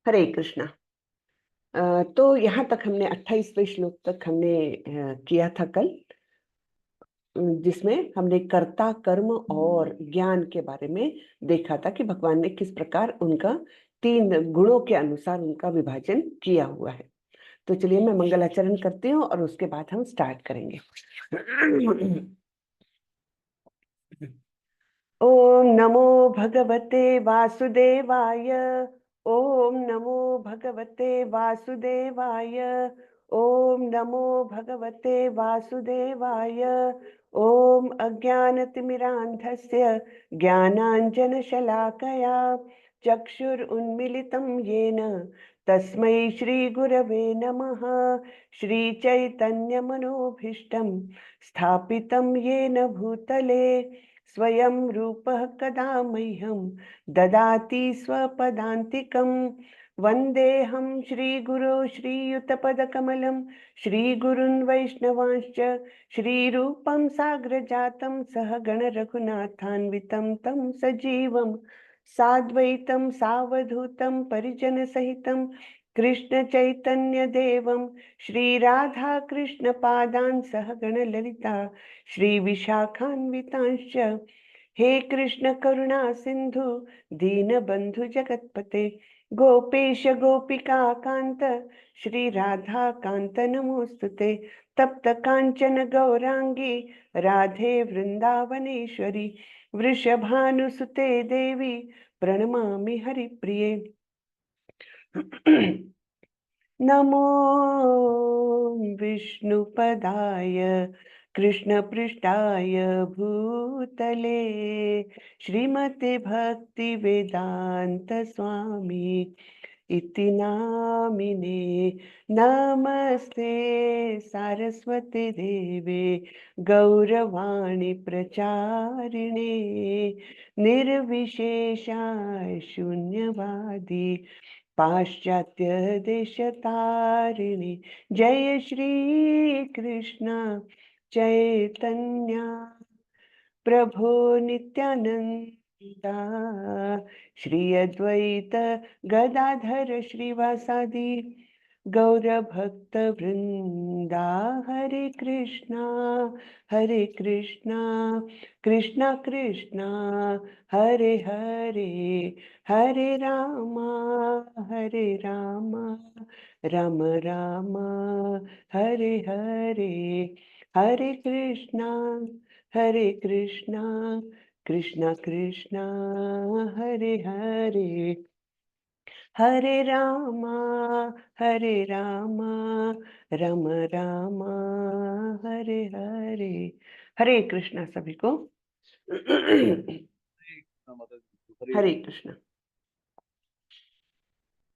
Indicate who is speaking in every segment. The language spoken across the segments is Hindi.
Speaker 1: हरे कृष्णा। तो यहाँ तक हमने 28वें श्लोक तक हमने किया था कल, जिसमें हमने कर्ता कर्म और ज्ञान के बारे में देखा था कि भगवान ने किस प्रकार उनका 3 गुणों के अनुसार उनका विभाजन किया हुआ है। तो चलिए मैं मंगलाचरण करती हूँ और उसके बाद हम स्टार्ट करेंगे। ओम नमो भगवते वासुदेवाय। ओम नमो भगवते वासुदेवाय। ओम नमो भगवते वासुदेवाय। ओम अज्ञानतिमिरान्धस्य ज्ञानाञ्जनशलाकया चक्षुरुन्मिलितं येन तस्मै श्रीगुरवे नमः। श्रीचैतन्यमनोभीष्टं स्थापितं येन भूतले स्वयं रूपः कदा मह्यं ददाति स्वपदान्तिकं। वन्देऽहं श्रीगुरो श्रीयुतपदकमलं श्रीगुरुन् वैष्णवांश्च श्रीरूपं साग्रजातं सहगण रघुनाथान्वितं तं सजीवं साद्वैतं सावधूतं परिजनसहितं कृष्ण चैतन्य देवं श्रीराधा कृष्ण पादान् सहगण ललिता श्री विशाखान्वितांश्च। हे कृष्ण करुणा सिंधु दीनबंधु जगतपते गोपेश गोपिका कांत श्री राधा कांत नमोस्तुते। तप्त कांचन गौरांगी राधे वृंदावनेश्वरी वृषभानुसुते देवी प्रणमामि हरिप्रिये। नमो विष्णुपदाय कृष्णपृष्ठाय भूतले श्रीमते भक्ति वेदांत स्वामी इति नामिने। नमस्ते सारस्वती देवे गौरवाणी प्रचारिणे निर्विशेषा शून्यवादी पाश्चात्य देशतारिणी। जय श्री कृष्ण चैतन्य प्रभो नित्यानंदा श्री अद्वैत गदाधर श्रीवासादि गौरभक्त वृंदा। हरे कृष्णा कृष्णा कृष्णा हरे हरे, हरे रामा राम राम हरे हरे, हरे कृष्णा कृष्णा कृष्णा हरे हरे, हरे रामा राम राम हरे हरे। हरे कृष्णा सभी को। हरे कृष्णा।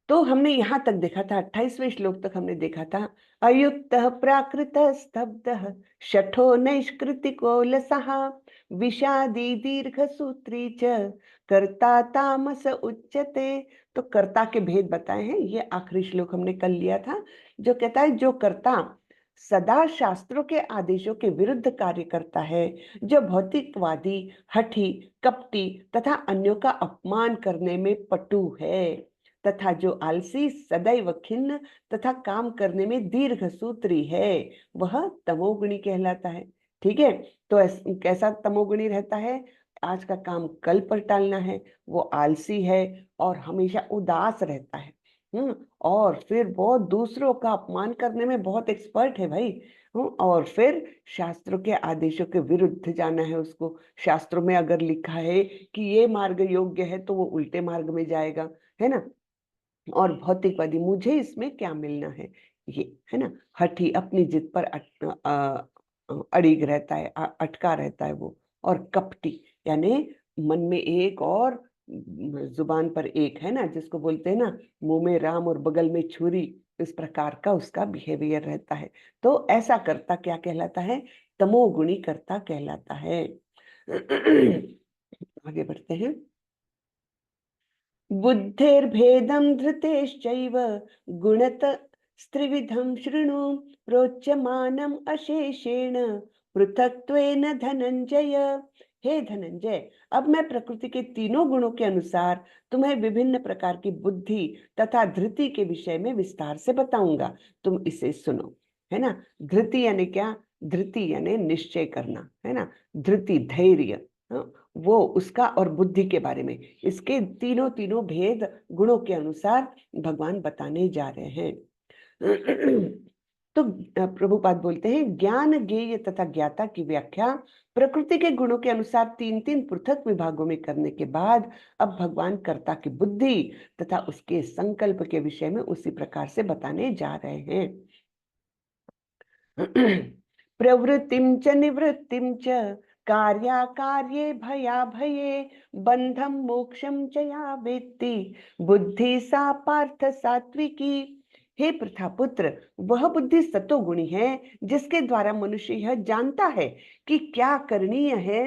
Speaker 1: तो हमने यहां तक देखा था, 28वें श्लोक तक हमने देखा था। अयुक्त प्राकृत स्तब्ध शठो नैष्कृतिको लसः विषादी दीर्घ सूत्री च कर्ता तामस उच्यते। तो कर्ता के भेद बताए हैं, ये आखिरी श्लोक हमने कल लिया था, जो कहता है जो कर्ता सदा शास्त्रों के आदेशों के विरुद्ध कार्य करता है, जो भौतिकवादी, हठी, कपटी तथा अन्यों का अपमान करने में पटु है, तथा जो आलसी, सदैव खिन्न तथा काम करने में दीर्घ सूत्री है, वह तमोगुणी कहलाता है। ठीक है, तो कैसा तमोगुणी रहता है? आज का काम कल पर टालना है, वो आलसी है और हमेशा उदास रहता है। और फिर वो दूसरों का अपमान करने में बहुत एक्सपर्ट है भाई। और फिर शास्त्रों के आदेशों के विरुद्ध जाना है उसको। शास्त्रों में अगर लिखा है कि ये मार्ग योग्य है, तो वो उल्टे मार्ग में जाएगा, है ना। और भौतिकवादी, मुझे इसमें क्या मिलना है, ये है ना। हठी, अपनी जिद पर अड़िग रहता है, अटका रहता है वो। और कपटी यानी मन में एक और जुबान पर एक, है ना, जिसको बोलते हैं ना, मुंह में राम और बगल में छुरी, इस प्रकार का उसका बिहेवियर रहता है। तो ऐसा कर्ता क्या कहलाता है? तमोगुणी कर्ता कहलाता है। आगे बढ़ते हैं। बुद्धेर्भेदं धृतेश्चैव गुणत स्त्रिविधं शृणु प्रोच्यमानम् अशेषेण पृथक्त्वेन धनञ्जय हे धनंजय, अब मैं प्रकृति के तीनों गुणों के अनुसार तुम्हें विभिन्न प्रकार की बुद्धि तथा धृति के विषय में विस्तार से बताऊंगा। तुम इसे सुनो। है ना। धृति यानी क्या? धृति यानी निश्चय करना, है ना। धृति धैर्य, हाँ, वो उसका, और बुद्धि के बारे में, इसके तीनों तीनों भेद गुणों के अनुसार भगवान बताने जा रहे हैं। तो प्रभुपाद बोलते हैं, ज्ञान ज्ञेय तथा ज्ञाता की व्याख्या प्रकृति के गुणों के अनुसार तीन तीन पृथक विभागों में करने के बाद अब भगवान कर्ता की बुद्धि तथा उसके संकल्प के विषय में उसी प्रकार से बताने जा रहे हैं। प्रवृत्तिम च निवृत्तिम च कार्याकार्ये भया भये बंधम मोक्षम च या वेत्ति बुद्धि सा पार्थ सात्विकी। हे प्रथापुत्र, वह बुद्धि सतोगुणी है जिसके द्वारा मनुष्य यह जानता है कि क्या करणीय है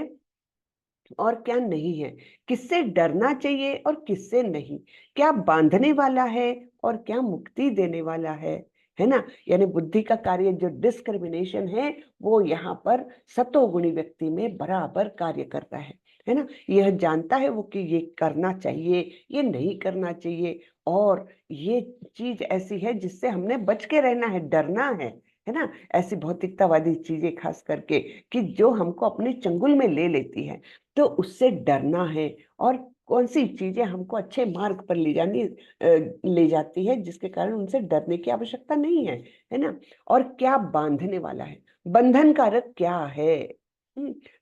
Speaker 1: और क्या नहीं है, किससे डरना चाहिए और किससे नहीं, क्या बांधने वाला है और क्या मुक्ति देने वाला है ना। यानी बुद्धि का कार्य जो डिस्क्रिमिनेशन है वो यहाँ पर सतोगुणी व्यक्ति में बराबर कार्य करता है ना। यह जानता है वो कि ये करना चाहिए, ये नहीं करना चाहिए, और ये चीज ऐसी है जिससे हमने बच के रहना है, डरना है ना। ऐसी भौतिकतावादी चीजें खास करके कि जो हमको अपने चंगुल में ले लेती है, तो उससे डरना है। और कौन सी चीजें हमको अच्छे मार्ग पर ले जाती है जिसके कारण उनसे डरने की आवश्यकता नहीं है ना। और क्या बांधने वाला है, बंधन कारक क्या है,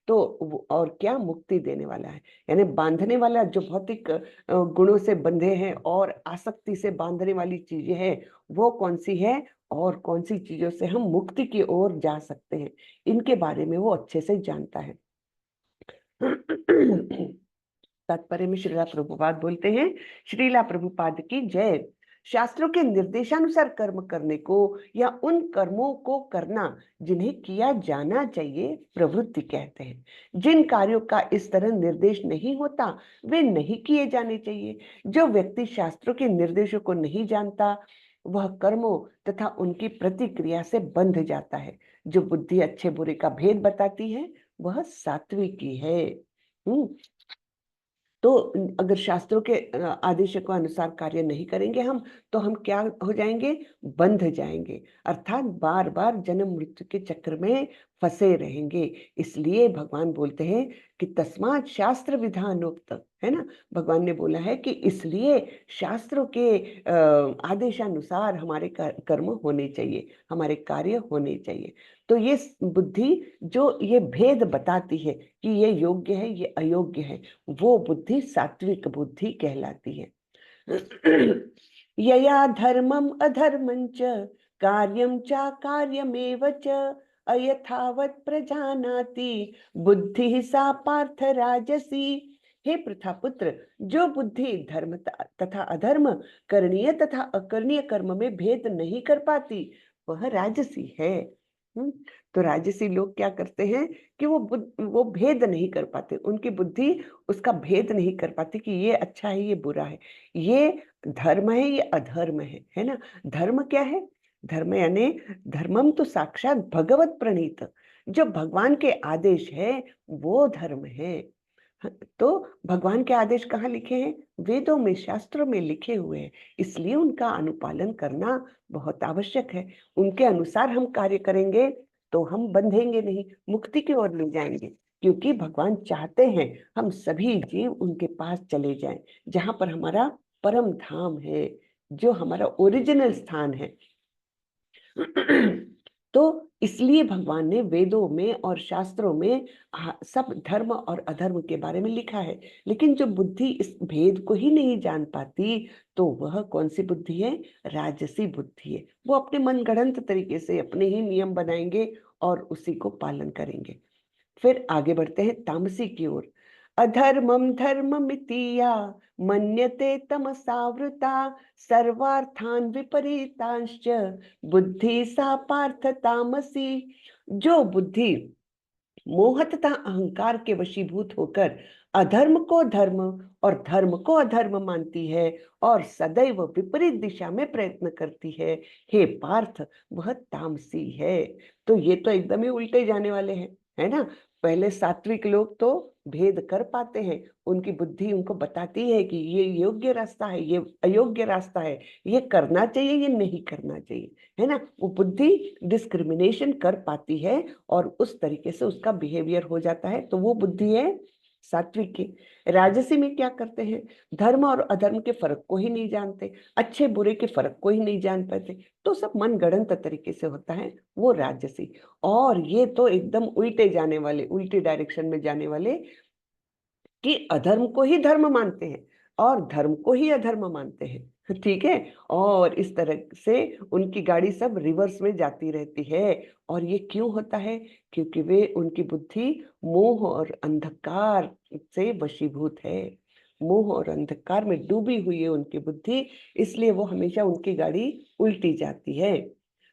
Speaker 1: तो और क्या मुक्ति देने वाला है। यानी बांधने वाला जो भौतिक गुणों से बंधे हैं और आसक्ति से बांधने वाली चीजें हैं, वो कौन सी है, और कौन सी चीजों से हम मुक्ति की ओर जा सकते हैं, इनके बारे में वो अच्छे से जानता है। तात्पर्य में श्रीला प्रभुपाद बोलते हैं, श्रीला प्रभुपाद की जय। शास्त्रों के निर्देशानुसार कर्म करने को या उन कर्मों को करना जिन्हें किया जाना चाहिए प्रवृत्ति कहते हैं। जिन कार्यों का इस तरह निर्देश नहीं होता वे नहीं किए जाने चाहिए। जो व्यक्ति शास्त्रों के निर्देशों को नहीं जानता वह कर्मों तथा उनकी प्रतिक्रिया से बंध जाता है। जो बुद्धि अच्छे बुरे का भेद बताती है वह सात्विकी है। तो अगर शास्त्रों के आदेशों के अनुसार कार्य नहीं करेंगे हम, तो हम क्या हो जाएंगे? बंध जाएंगे, अर्थात बार बार जन्म मृत्यु के चक्र में फंसे रहेंगे। इसलिए भगवान बोलते हैं कि तस्मात् शास्त्र विधानोक्त, है ना। भगवान ने बोला है कि इसलिए शास्त्रों के आदेशानुसार हमारे कर्म होने चाहिए, हमारे कार्य होने चाहिए। तो ये बुद्धि जो ये भेद बताती है कि ये योग्य है ये अयोग्य है, वो बुद्धि सात्विक बुद्धि कहलाती है। यया धर्मम अधर्मं च कार्यं च कार्यमेव च अयथावत् प्रजानाति बुद्धि सा पार्थ राजसी। हे प्रथापुत्र, जो बुद्धि धर्म तथा अधर्म, करणीय तथा अकरणीय कर्म में भेद नहीं कर पाती वह राजसी है। तो राजसी लोग क्या करते हैं कि वो भेद नहीं कर पाते, उनकी बुद्धि उसका भेद नहीं कर पाती कि ये अच्छा है ये बुरा है, ये धर्म है ये अधर्म है ना। धर्म क्या है? धर्म यानी धर्मम तो साक्षात भगवत प्रणीत, जो भगवान के आदेश है वो धर्म है। तो भगवान के आदेश कहाँ लिखे हैं? वेदों में, शास्त्रों में लिखे हुए हैं। इसलिए उनका अनुपालन करना बहुत आवश्यक है। उनके अनुसार हम कार्य करेंगे तो हम बंधेंगे नहीं, मुक्ति की ओर ले जाएंगे। क्योंकि भगवान चाहते हैं हम सभी जीव उनके पास चले जाएं, जहां पर हमारा परम धाम है, जो हमारा ओरिजिनल स्थान है। तो इसलिए भगवान ने वेदों में और शास्त्रों में सब धर्म और अधर्म के बारे में लिखा है। लेकिन जो बुद्धि इस भेद को ही नहीं जान पाती, तो वह कौन सी बुद्धि है? राजसी बुद्धि है। वो अपने मनगढ़ंत तरीके से अपने ही नियम बनाएंगे और उसी को पालन करेंगे। फिर आगे बढ़ते हैं तामसी की ओर। अधर्मम धर्ममितिया मन्यते तमसावृता सर्वार्थान विपरीतांश्च बुद्धि सा पार्थ तामसी। जो बुद्धि मोह तथा अहंकार के वशीभूत होकर अधर्म को धर्म और धर्म को अधर्म मानती है और सदैव विपरीत दिशा में प्रयत्न करती है, हे पार्थ वह तामसी है। तो ये तो एकदम ही उल्टे जाने वाले हैं, है ना। पहले सात्विक लोग तो भेद कर पाते हैं, उनकी बुद्धि उनको बताती है कि ये योग्य रास्ता है, ये अयोग्य रास्ता है, ये करना चाहिए, ये नहीं करना चाहिए, है ना। वो बुद्धि डिस्क्रिमिनेशन कर पाती है और उस तरीके से उसका बिहेवियर हो जाता है, तो वो बुद्धि है सात्विक की। राजसी में क्या करते हैं, धर्म और अधर्म के फर्क को ही नहीं जानते, अच्छे बुरे के फर्क को ही नहीं जान पाते, तो सब मन गढ़ंत तरीके से होता है, वो राजसी। और ये तो एकदम उल्टे जाने वाले, उल्टी डायरेक्शन में जाने वाले, कि अधर्म को ही धर्म मानते हैं और धर्म को ही अधर्म मानते हैं, ठीक है। और इस तरह से उनकी गाड़ी सब रिवर्स में जाती रहती है। और ये क्यों होता है, क्योंकि वे, उनकी बुद्धि मोह और अंधकार से वशीभूत है, मोह और अंधकार में डूबी हुई है उनकी बुद्धि, इसलिए वो हमेशा उनकी गाड़ी उल्टी जाती है।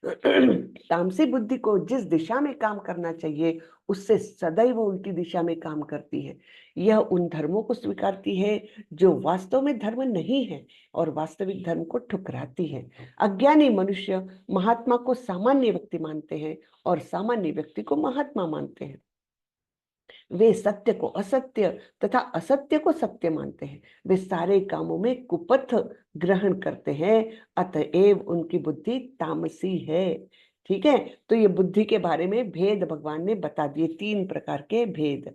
Speaker 1: तामसी बुद्धि को जिस दिशा में काम करना चाहिए उससे सदैव उल्टी दिशा में काम करती है। यह उन धर्मों को स्वीकारती है जो वास्तव में धर्म नहीं है और वास्तविक धर्म को ठुकराती है। अज्ञानी मनुष्य महात्मा को सामान्य व्यक्ति मानते हैं और सामान्य व्यक्ति को महात्मा मानते हैं। वे सत्य को असत्य तथा असत्य को सत्य मानते हैं। वे सारे कामों में कुपथ ग्रहण करते हैं, अतएव उनकी बुद्धि तामसी है। ठीक है, तो ये बुद्धि के बारे में भेद भगवान ने बता दिए, 3 प्रकार के भेद।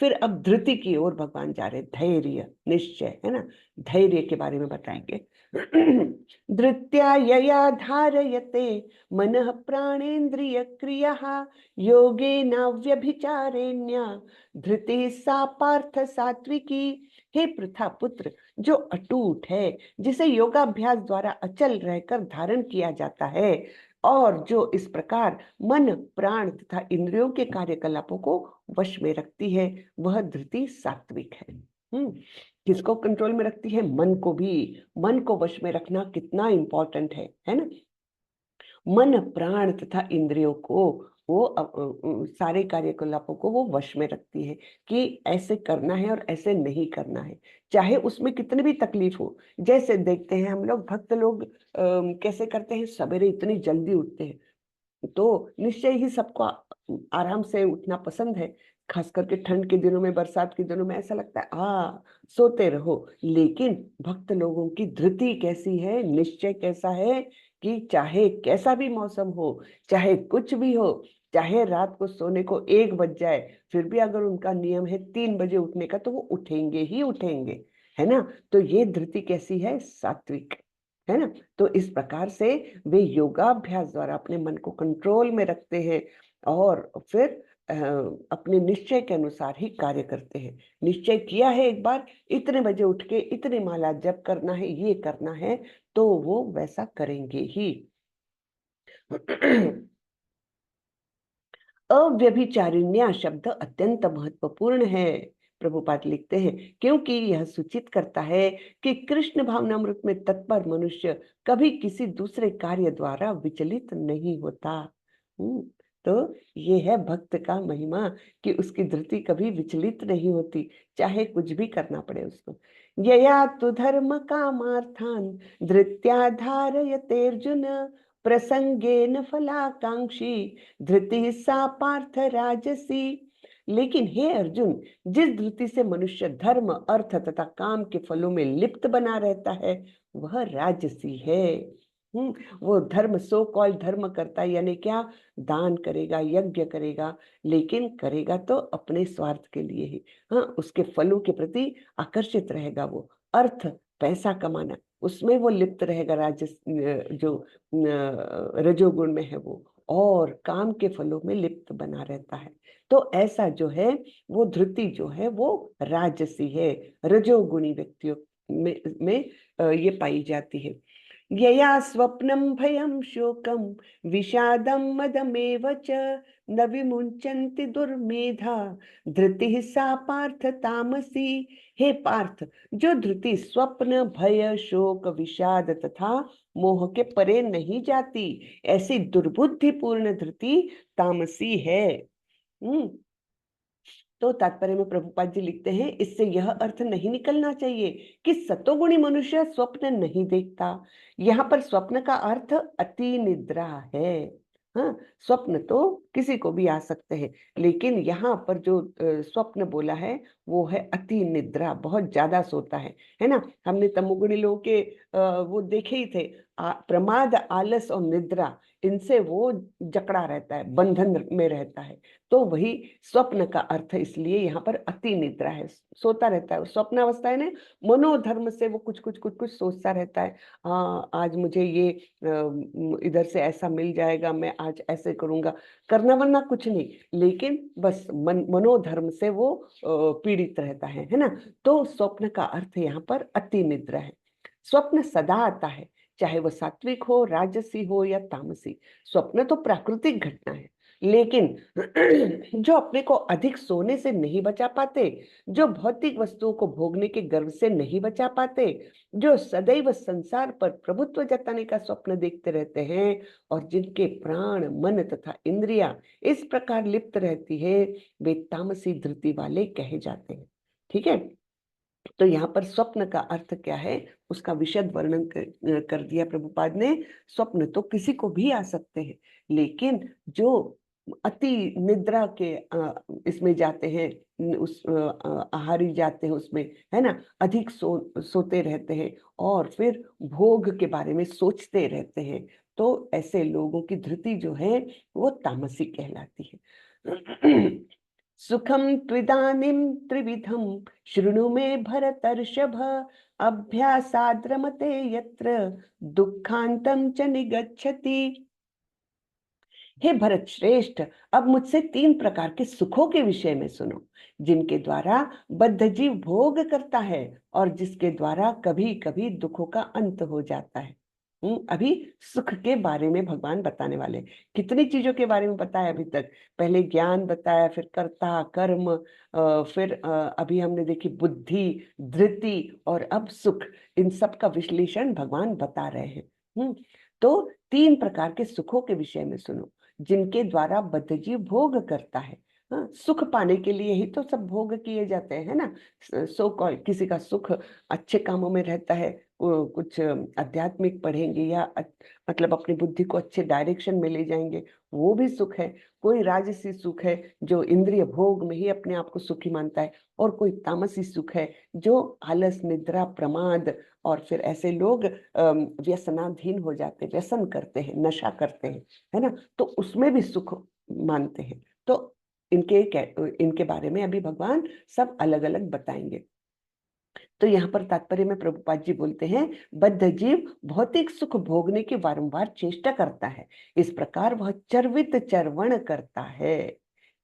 Speaker 1: फिर अब धृति की ओर भगवान जा रहे, धैर्य निश्चय, है ना, धैर्य के बारे में बताएंगे। धृत्या यया धारयते मनः प्राणेन्द्रिय क्रियः योगेन व्यभिचारेण्या धृति सा पार्थ सात्विकी। हे पृथा पुत्र, जो अटूट है, जिसे योगाभ्यास द्वारा अचल रहकर धारण किया जाता है और जो इस प्रकार मन प्राण तथा इंद्रियों के कार्यकलापों को वश में रखती है, वह धृति सात्विक है। किसको कंट्रोल में रखती है, मन को भी। मन को वश में रखना कितना इंपॉर्टेंट है ना। मन प्राण तथा इंद्रियों को वो सारे कार्यकलापों को वो वश में रखती है कि ऐसे करना है और ऐसे नहीं करना है, चाहे उसमें कितनी भी तकलीफ हो। जैसे देखते हैं हम लोग, भक्त लोग कैसे करते हैं, सवेरे इतनी जल्दी उठते हैं, तो निश्चय ही सबको आराम से उठना पसंद है। खास करके ठंड के दिनों में, बरसात के दिनों में ऐसा लगता है सोते रहो। लेकिन भक्त लोगों की धृति कैसी है, निश्चय कैसा है कि चाहे कैसा भी मौसम हो, चाहे कुछ भी हो, चाहे रात को सोने को 1 बज जाए, फिर भी अगर उनका नियम है 3 बजे उठने का, तो वो उठेंगे ही उठेंगे, है ना। तो ये धृति कैसी है, सात्विक, है ना। तो इस प्रकार से वे योगाभ्यास द्वारा अपने मन को कंट्रोल में रखते हैं और फिर अपने निश्चय के अनुसार ही कार्य करते हैं। निश्चय किया है एक बार, इतने बजे उठ के इतनी माला जप करना है, ये करना है, तो वो वैसा करेंगे ही। अव्यभिचारिण्या शब्द अत्यंत महत्वपूर्ण है, प्रभुपाद लिखते हैं, क्योंकि यह सूचित करता है कि कृष्ण भावनामृत में तत्पर मनुष्य कभी किसी दूसरे कार्य द्वारा विचलित नहीं होता। तो ये है भक्त का महिमा कि उसकी धृति कभी विचलित नहीं होती, चाहे कुछ भी करना पड़े उसको। यया तु धर्म कामार्थान धृत्या धारयते अर्जुन प्रसंगेन फलाकांक्षी धृति सा पार्थ राजसी। लेकिन हे अर्जुन, जिस धृति से मनुष्य धर्म अर्थ तथा काम के फलों में लिप्त बना रहता है, वह राजसी है। वो धर्म, सो कॉल्ड धर्म करता है, यानी क्या, दान करेगा, यज्ञ करेगा, लेकिन करेगा तो अपने स्वार्थ के लिए ही। उसके फलों के प्रति आकर्षित रहेगा, वो अर्थ पैसा कमाना, उसमें वो लिप्त रहेगा, राजस जो रजोगुण में है वो, और काम के फलों में लिप्त बना रहता है। तो ऐसा जो है, वो धृति जो है वो राजसी है, रजोगुणी व्यक्तियों में ये पाई जाती है। यया स्वप्नम भयम शोकम विषादम मदमेव च न विमुंचन्ति दुर्मेधा धृति सा पार्थ तामसी। हे पार्थ, जो धृति स्वप्न भय शोक विषाद तथा मोह के परे नहीं जाती, ऐसी दुर्बुद्धिपूर्ण धृति तामसी है। तो तात्पर्य में प्रभुपाद जी लिखते हैं, इससे यह अर्थ नहीं निकलना चाहिए कि सतोगुणी मनुष्य स्वप्न नहीं देखता। यहाँ पर स्वप्न का अर्थ अति निद्रा है। हाँ, स्वप्न तो किसी को भी आ सकते हैं, लेकिन यहाँ पर जो स्वप्न बोला है वो है अति निद्रा, बहुत ज्यादा सोता है ना। हमने तमोगुणी लोगों के वो देखे ही थे, प्रमाद, आलस और निद्रा, इनसे वो जकड़ा रहता है, बंधन में रहता है। तो वही स्वप्न का अर्थ, इसलिए यहाँ पर अति निद्रा है, सोता रहता है। स्वप्न अवस्था है ना, मनोधर्म से वो कुछ कुछ कुछ कुछ सोचता रहता है। आज मुझे ये इधर से ऐसा मिल जाएगा, मैं आज ऐसे करूंगा, करना वरना कुछ नहीं, लेकिन बस मनोधर्म से वो पीड़ित रहता है ना। तो स्वप्न का अर्थ यहाँ पर अति निद्रा है। स्वप्न सदा आता है, चाहे वो सात्विक हो, राजसी हो या तामसी। स्वप्न तो प्राकृतिक घटना है, लेकिन जो अपने को अधिक सोने से नहीं बचा पाते, जो भौतिक वस्तुओं को भोगने के गर्व से नहीं बचा पाते, जो सदैव संसार पर प्रभुत्व जताने का स्वप्न देखते रहते हैं, और जिनके प्राण, मन तथा इंद्रियां इस प्रकार लिप्त रहती है, वे तामसी धृति वाले कहे जाते हैं। ठीक है। तो यहाँ पर स्वप्न का अर्थ क्या है, उसका विशद वर्णन कर दिया प्रभुपाद ने। स्वप्न तो किसी को भी आ सकते हैं, लेकिन जो अति निद्रा के इसमें जाते हैं, उस आहारी जाते हैं उसमें, है ना, अधिक सोते रहते हैं और फिर भोग के बारे में सोचते रहते हैं, तो ऐसे लोगों की धृति जो है वो तामसी कहलाती है। सुखम त्विदानीं त्रिविधम शृणु मे भरतर्षभ, अभ्यासाद् यत्र दुखांतम च निगच्छति। हे भरत श्रेष्ठ, अब मुझसे 3 प्रकार के सुखों के विषय में सुनो, जिनके द्वारा बद्ध जीव भोग करता है और जिसके द्वारा कभी कभी दुखों का अंत हो जाता है। अभी सुख के बारे में भगवान बताने वाले। कितनी चीजों के बारे में बताया अभी तक। पहले ज्ञान बताया, फिर कर्ता, कर्म, फिर अभी हमने देखी बुद्धि, धृति, और अब सुख। इन सब का विश्लेषण भगवान बता रहे हैं। तो 3 प्रकार के सुखों के विषय में सुनो, जिनके द्वारा बद्धजीव भोग करता है। हाँ, सुख पाने के लिए ही तो सब भोग किए जाते हैं, है ना। सो कॉल किसी का सुख अच्छे कामों में रहता है, कुछ आध्यात्मिक पढ़ेंगे या मतलब अपनी बुद्धि को अच्छे डायरेक्शन में ले जाएंगे, वो भी सुख है। कोई राजसी सुख है जो इंद्रिय भोग में ही अपने आप को सुखी मानता है, और कोई तामसी सुख है जो आलस, निद्रा, प्रमाद, और फिर ऐसे लोग व्यसनाधीन हो जाते, व्यसन करते हैं, नशा करते हैं, है ना, तो उसमें भी सुख मानते हैं। तो इनके बारे में अभी भगवान सब अलग अलग बताएंगे। तो यहाँ पर तात्पर्य में प्रभुपाद जी बोलते हैं, बद्ध जीव भौतिक सुख भोगने की बारंबार चेष्टा करता है, इस प्रकार वह चर्वित चर्वण करता है।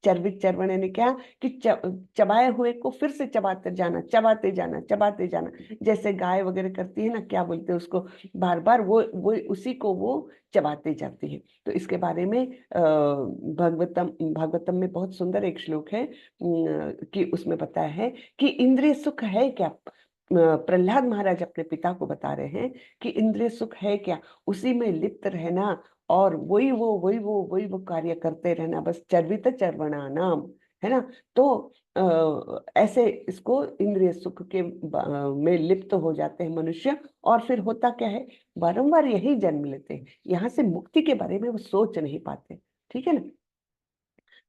Speaker 1: चर्वित चर्वण यानी क्या, कि चबाए हुए को फिर से चबाते जाना, चबाते जाना, चबाते जाना, जैसे गाय वगैरह करती है ना, क्या बोलते हैं उसको, बार बार वो उसी को वो चबाते जाती है। तो इसके बारे में भागवतम में बहुत सुंदर एक श्लोक है, कि उसमें बताया है कि इंद्रिय सुख है क्या। प्रहलाद महाराज अपने पिता को बता रहे हैं कि इंद्रिय सुख है क्या, उसी में लिप्त रहना, और वही वो कार्य करते रहना, बस चर्वित चर्वणा नाम, है ना। तो ऐसे इसको इंद्रिय सुख के में लिप्त हो जाते हैं मनुष्य, और फिर होता क्या है, बारंबार यही जन्म लेते हैं, यहाँ से मुक्ति के बारे में वो सोच नहीं पाते। ठीक है ना।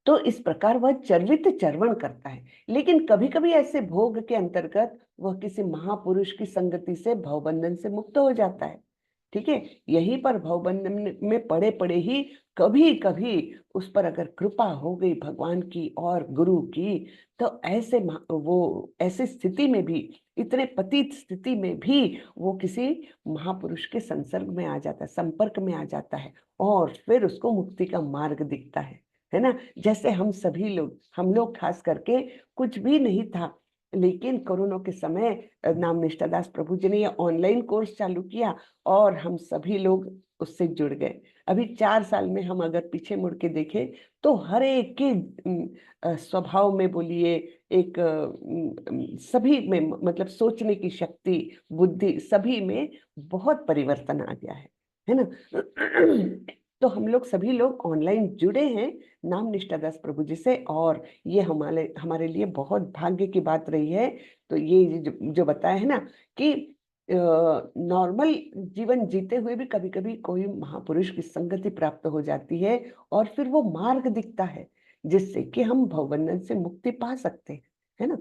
Speaker 1: तो इस प्रकार वह चर्वित चर्वण करता है, लेकिन कभी कभी ऐसे भोग के अंतर्गत वह किसी महापुरुष की संगति से भवबंधन से मुक्त हो जाता है। ठीक है। यहीं पर भवबंधन में पड़े पड़े ही कभी कभी उस पर अगर कृपा हो गई भगवान की और गुरु की, तो वो ऐसी स्थिति में भी, इतने पतित स्थिति में भी वो किसी महापुरुष के संसर्ग में आ जाता है, संपर्क में आ जाता है, और फिर उसको मुक्ति का मार्ग दिखता है ना। जैसे हम लोग खास करके कुछ भी नहीं था, लेकिन कोरोना के समय नाम निष्ठादास प्रभु जी ने ये ऑनलाइन कोर्स चालू किया, और हम सभी लोग उससे जुड़ गए। अभी 4 साल में हम अगर पीछे मुड़ के देखें, तो हर एक के स्वभाव में बोलिए, एक सभी में, मतलब सोचने की शक्ति, बुद्धि, सभी में बहुत परिवर्तन आ गया है ना। तो हम लोग सभी लोग ऑनलाइन जुड़े हैं नाम निष्ठादास प्रभु जी से, और ये हमारे हमारे लिए बहुत भाग्य की बात रही है। तो ये जो बताया है ना, कि नॉर्मल जीवन जीते हुए भी कभी कभी कोई महापुरुष की संगति प्राप्त हो जाती है और फिर वो मार्ग दिखता है जिससे कि हम भवबंधन से मुक्ति पा सकते हैं, है ना।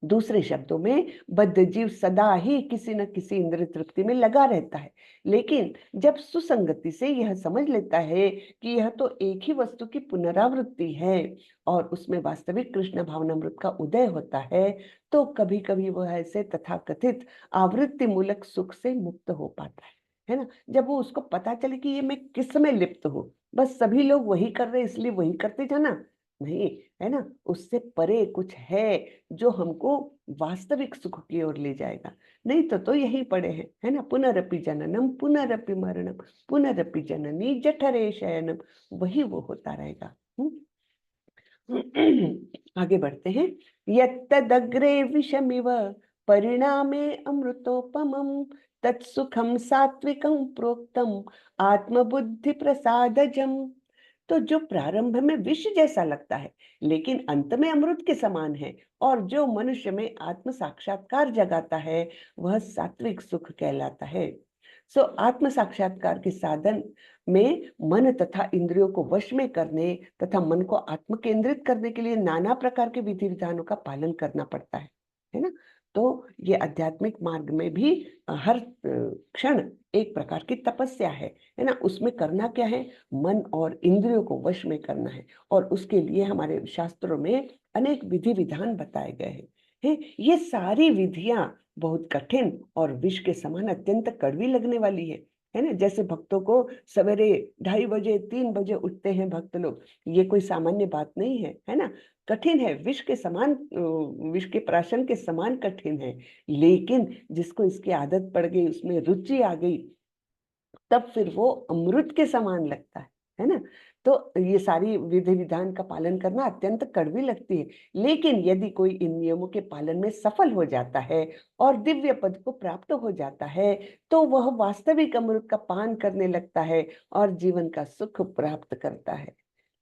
Speaker 1: दूसरे शब्दों में बद्ध जीव सदा ही किसी न किसी इंद्रिय तृप्ति में लगा रहता है, लेकिन जब सुसंगति से यह समझ लेता है कि यह तो एक ही वस्तु की पुनरावृत्ति है और उसमें वास्तविक कृष्ण भावनामृत का उदय होता है, तो कभी कभी वह ऐसे तथाकथित आवृत्ति मूलक सुख से मुक्त हो पाता है ना। जब वो उसको पता चले कि ये मैं किस में लिप्त हूँ, बस सभी लोग वही कर रहे इसलिए वही करते जाना, नहीं, है ना, उससे परे कुछ है जो हमको वास्तविक सुख की ओर ले जाएगा। नहीं तो यही पड़े हैं, है ना, पुनरपि जननम पुनरपि मरणम पुनरपि जननी जठरे शयनम, वही वो होता रहेगा। आगे बढ़ते हैं। यत्तदग्रे विषमिव परिणामे अमृतोपमं तत्सुखम सात्विकं प्रोक्तम आत्मबुद्धि प्रसादजम। तो जो प्रारंभ में विष जैसा लगता है लेकिन अंत में अमृत के समान है और जो मनुष्य में आत्म साक्षात्कार जगाता है, वह सात्विक सुख कहलाता है। सो आत्म साक्षात्कार के साधन में मन तथा इंद्रियों को वश में करने तथा मन को आत्म केंद्रित करने के लिए नाना प्रकार के विधि विधानों का पालन करना पड़ता है ना। तो ये आध्यात्मिक मार्ग में भी हर क्षण एक प्रकार की तपस्या है ना। उसमें करना क्या है, मन और इंद्रियों को वश में करना है और उसके लिए हमारे शास्त्रों में अनेक विधि विधान बताए गए हैं। ये सारी विधियां बहुत कठिन और विष के समान अत्यंत कड़वी लगने वाली है ना। जैसे भक्तों को सवेरे 2:30 बजे 3 बजे उठते हैं भक्त लोग, ये कोई सामान्य बात नहीं है ना। कठिन है, विष के समान, विष के प्राशन के समान कठिन है, लेकिन जिसको इसकी आदत पड़ गई, उसमें रुचि आ गई, तब फिर वो अमृत के समान लगता है ना। तो ये सारी विधि विधान का पालन करना अत्यंत कड़वी लगती है, लेकिन यदि कोई इन नियमों के पालन में सफल हो जाता है और दिव्य पद को प्राप्त हो जाता है, तो वह वास्तविक अमृत का पान करने लगता है और जीवन का सुख प्राप्त करता है।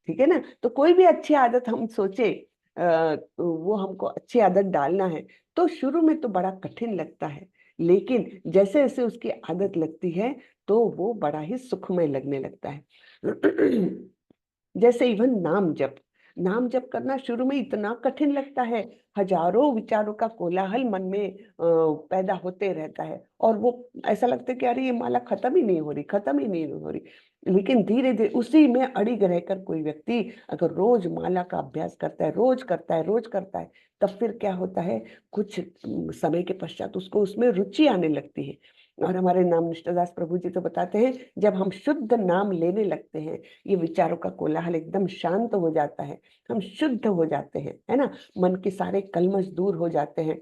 Speaker 1: ठीक है ना। तो कोई भी अच्छी आदत हम सोचे, वो हमको अच्छी आदत डालना है, तो शुरू में तो बड़ा कठिन लगता है, लेकिन जैसे जैसे उसकी आदत लगती है तो वो बड़ा ही सुखमय लगने लगता है। जैसे इवन नाम जप करना शुरू में इतना कठिन लगता है, हजारों विचारों का कोलाहल मन में पैदा होते रहता है और वो ऐसा लगता है कि अरे ये माला खत्म ही नहीं हो रही, खत्म ही नहीं हो रही। लेकिन धीरे धीरे उसी में अड़िग रहकर कोई व्यक्ति अगर रोज माला का अभ्यास करता है, रोज करता है, रोज करता है, तब फिर क्या होता है, कुछ समय के पश्चात उसको उसमें रुचि आने लगती है। और हमारे नाम निष्ठादास प्रभु जी तो बताते हैं, जब हम शुद्ध नाम लेने लगते हैं, ये विचारों का कोलाहल एकदम शांत हो जाता है, हम शुद्ध हो जाते हैं, है ना। मन के सारे कलमश दूर हो जाते हैं,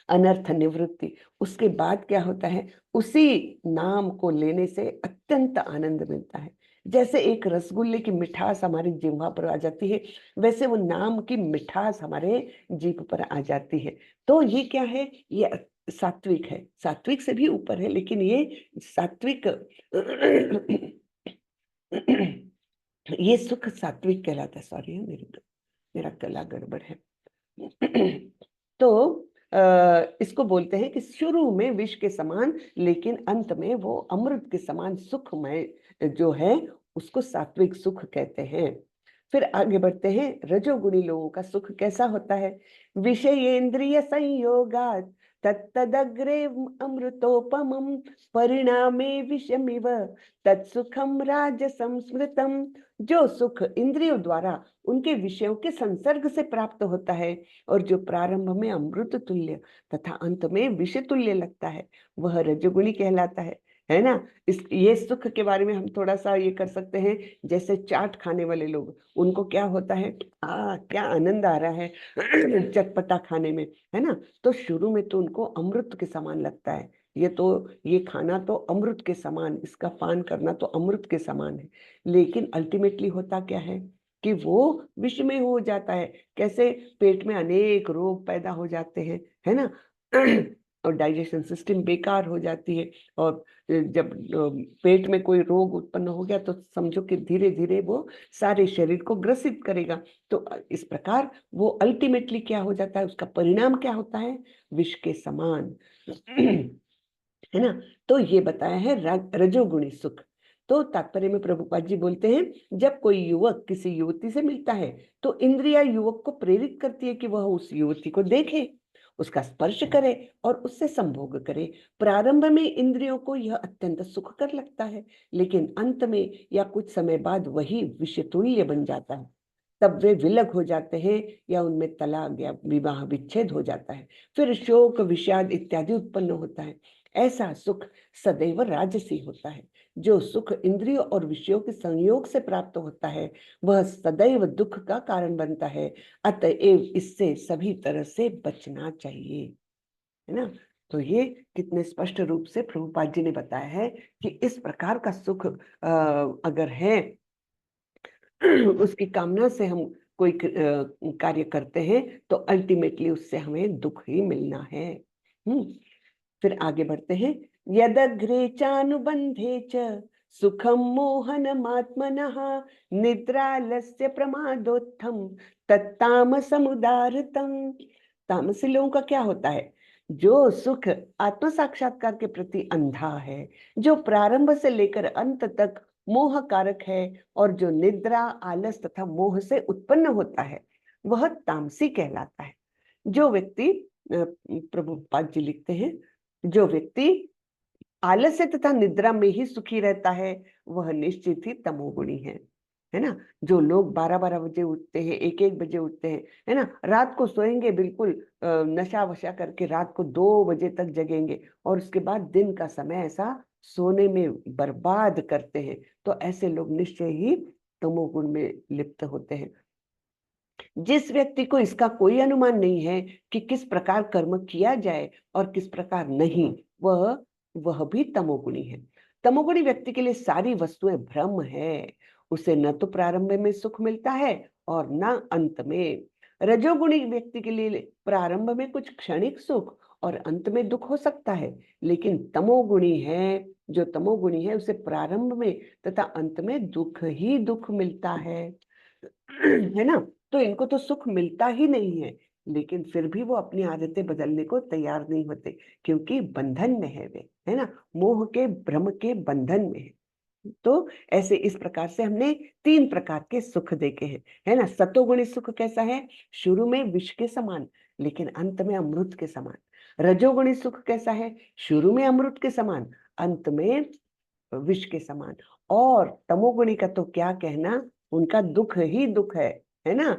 Speaker 1: अनर्थ निवृत्ति। उसके बाद क्या होता है, उसी नाम को लेने से अत्यंत आनंद मिलता है। जैसे एक रसगुल्ले की मिठास हमारी जिह्वा पर आ जाती है, वैसे वो नाम की मिठास हमारे जीभ पर आ जाती है। तो ये क्या है, ये सात्विक है, सात्विक से भी ऊपर है, लेकिन ये सात्विक ये सुख सात्विक कहलाता है। सॉरी है, मेरा गला गड़बड़ है। तो इसको बोलते हैं कि शुरू में विष के समान, लेकिन अंत में वो अमृत के समान सुखमय जो है, उसको सात्विक सुख कहते हैं। फिर आगे बढ़ते हैं, रजोगुणी लोगों का सुख कैसा होता है। विषयेंद्रिय संयोगात तत्तदग्रे अमृतोपमं परिणामे विषमिव तत्सुखम राजसं स्मृतम। जो सुख इंद्रियों द्वारा उनके विषयों के संसर्ग से प्राप्त होता है और जो प्रारंभ में अमृत तुल्य तथा अंत में विष तुल्य लगता है, वह रजोगुणी कहलाता है ना। ये सुख के बारे में हम थोड़ा सा ये कर सकते हैं। जैसे चाट खाने वाले लोग, उनको क्या होता है, क्या आनंद आ रहा है चटपटा खाने में, है ना। तो शुरू में तो उनको अमृत के समान लगता है, ये खाना तो अमृत के समान, इसका पान करना तो अमृत के समान है। लेकिन अल्टीमेटली होता क्या है कि वो विष में हो जाता है। कैसे, पेट में अनेक रोग पैदा हो जाते हैं, है ना। और डाइजेशन सिस्टम बेकार हो जाती है, और जब पेट में कोई रोग उत्पन्न हो गया तो समझो कि धीरे धीरे वो सारे शरीर को ग्रसित करेगा। तो इस प्रकार वो अल्टीमेटली क्या हो जाता है, उसका परिणाम क्या होता है, विष के समान। है ना। तो ये बताया है रजोगुणी सुख। तो तात्पर्य में प्रभुपाद जी बोलते हैं, जब कोई युवक किसी युवती से मिलता है तो इंद्रिया युवक को प्रेरित करती है कि वह उस युवती को देखे, उसका स्पर्श करे और उससे संभोग करे। प्रारंभ में इंद्रियों को यह अत्यंत सुखकर लगता है, लेकिन अंत में या कुछ समय बाद वही विषतुल्य बन जाता है। तब वे विलग हो जाते हैं या उनमें तलाक या विवाह विच्छेद हो जाता है। फिर शोक विषाद इत्यादि उत्पन्न होता है। ऐसा सुख सदैव राजसी होता है। जो सुख इंद्रियों और विषयों के संयोग से प्राप्त होता है वह सदैव दुख का कारण बनता है। अतएव इससे सभी तरह से बचना चाहिए। है ना। तो ये कितने स्पष्ट रूप से प्रभुपाद जी ने बताया है कि इस प्रकार का सुख अगर है, उसकी कामना से हम कोई कार्य करते हैं तो अल्टीमेटली उससे हमें दुख ही मिलना है। फिर आगे बढ़ते हैं। यदग्रे चानुबंधे च सुखम मोहनमात्मनः निद्रालस्य प्रमादोत्थम तत्तामसमुदारतम। तामसी लोगों का क्या होता है, जो सुख आत्म साक्षात्कार के प्रति अंधा है, जो प्रारंभ से लेकर अंत तक मोह कारक है, और जो निद्रा आलस तथा मोह से उत्पन्न होता है वह तामसी कहलाता है। जो व्यक्ति प्रभुपाद जी लिखते हैं, जो व्यक्ति आलस्य तथा निद्रा में ही सुखी रहता है वह निश्चित ही तमोगुणी है ना। जो लोग 12-12 बजे उठते हैं, 1-1 बजे उठते हैं, है ना, रात को सोएंगे बिल्कुल नशा वशा करके, रात को 2 बजे तक जगेंगे और उसके बाद दिन का समय ऐसा सोने में बर्बाद करते हैं, तो ऐसे लोग निश्चय ही तमोगुण में लिप्त होते हैं। जिस व्यक्ति को इसका कोई अनुमान नहीं है कि किस प्रकार कर्म किया जाए और किस प्रकार नहीं, वह भी तमोगुणी है। तमोगुणी व्यक्ति के लिए सारी वस्तुएं भ्रम है। उसे न तो प्रारंभ में सुख मिलता है और न अंत में। रजोगुणी व्यक्ति के लिए प्रारंभ में कुछ क्षणिक सुख और अंत में दुख हो सकता है, लेकिन तमोगुणी है, जो तमोगुणी है उसे प्रारंभ में तथा अंत में दुख ही दुख मिलता है। है ना। तो इनको तो सुख मिलता ही नहीं है, लेकिन फिर भी वो अपनी आदतें बदलने को तैयार नहीं होते, क्योंकि बंधन में है वे, है ना, मोह के भ्रम के बंधन में है। तो ऐसे इस प्रकार से हमने 3 प्रकार के सुख देखे हैं, है ना। सतोगुणी सुख कैसा है, शुरू में विष के समान लेकिन अंत में अमृत के समान। रजोगुणी सुख कैसा है, शुरू में अमृत के समान अंत में विष के समान। और तमोगुणी का तो क्या कहना, उनका दुख ही दुख है ना।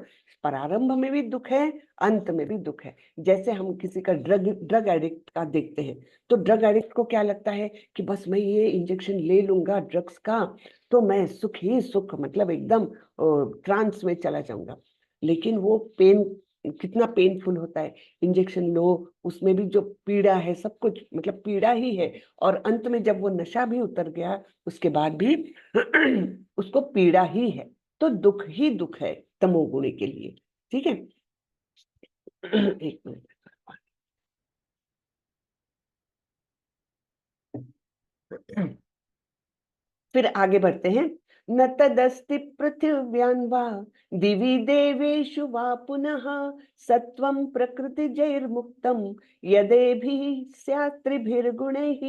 Speaker 1: प्रारंभ में भी दुख है, अंत में भी दुख है। जैसे हम किसी का ड्रग एडिक्ट का देखते हैं, तो ड्रग एडिक्ट को क्या लगता है कि बस मैं ये इंजेक्शन ले लूंगा ड्रग्स का तो मैं सुख ही सुख, मतलब एकदम ट्रांस में चला जाऊंगा। लेकिन वो पेन कितना पेनफुल होता है, इंजेक्शन लो, उसमें भी जो पीड़ा है, सब कुछ मतलब पीड़ा ही है। और अंत में जब वो नशा भी उतर गया उसके बाद भी उसको पीड़ा ही है। तो दुख ही दुख है तमोगुणी के लिए। ठीक है। एक मिनट। फिर आगे बढ़ते हैं। न तदस्ति पृथिव्यां वा दिवि देवेषु वा पुनः सत्वं प्रकृतिजैर्मुक्तं यदेभिः स्यात् त्रिभिर्गुणैः।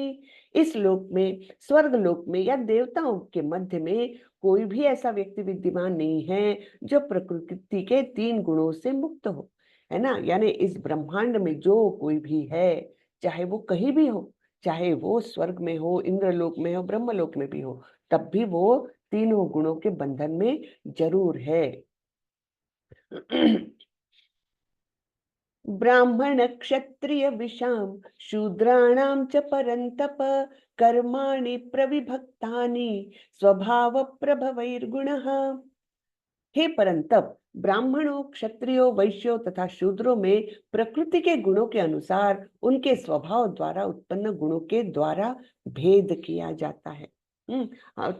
Speaker 1: इस लोक में, स्वर्ग लोक में या देवताओं के मध्य में कोई भी ऐसा व्यक्ति विद्यमान नहीं है जो प्रकृति के 3 गुणों से मुक्त हो, है ना। यानी इस ब्रह्मांड में जो कोई भी है, चाहे वो कहीं भी हो, चाहे वो स्वर्ग में हो, इंद्रलोक में हो, ब्रह्मलोक में भी हो, तब भी वो तीनों गुणों के बंधन में जरूर है। ब्राह्मण क्षत्रिय विषाम शूद्राणाम च परंतप कर्माणि प्रविभक्तानि स्वभाव प्रभवैर्गुणः। हे परंतप, ब्राह्मणों, क्षत्रियों, वैश्यों तथा शूद्रों में प्रकृति के गुणों के अनुसार उनके स्वभाव द्वारा उत्पन्न गुणों के द्वारा भेद किया जाता है।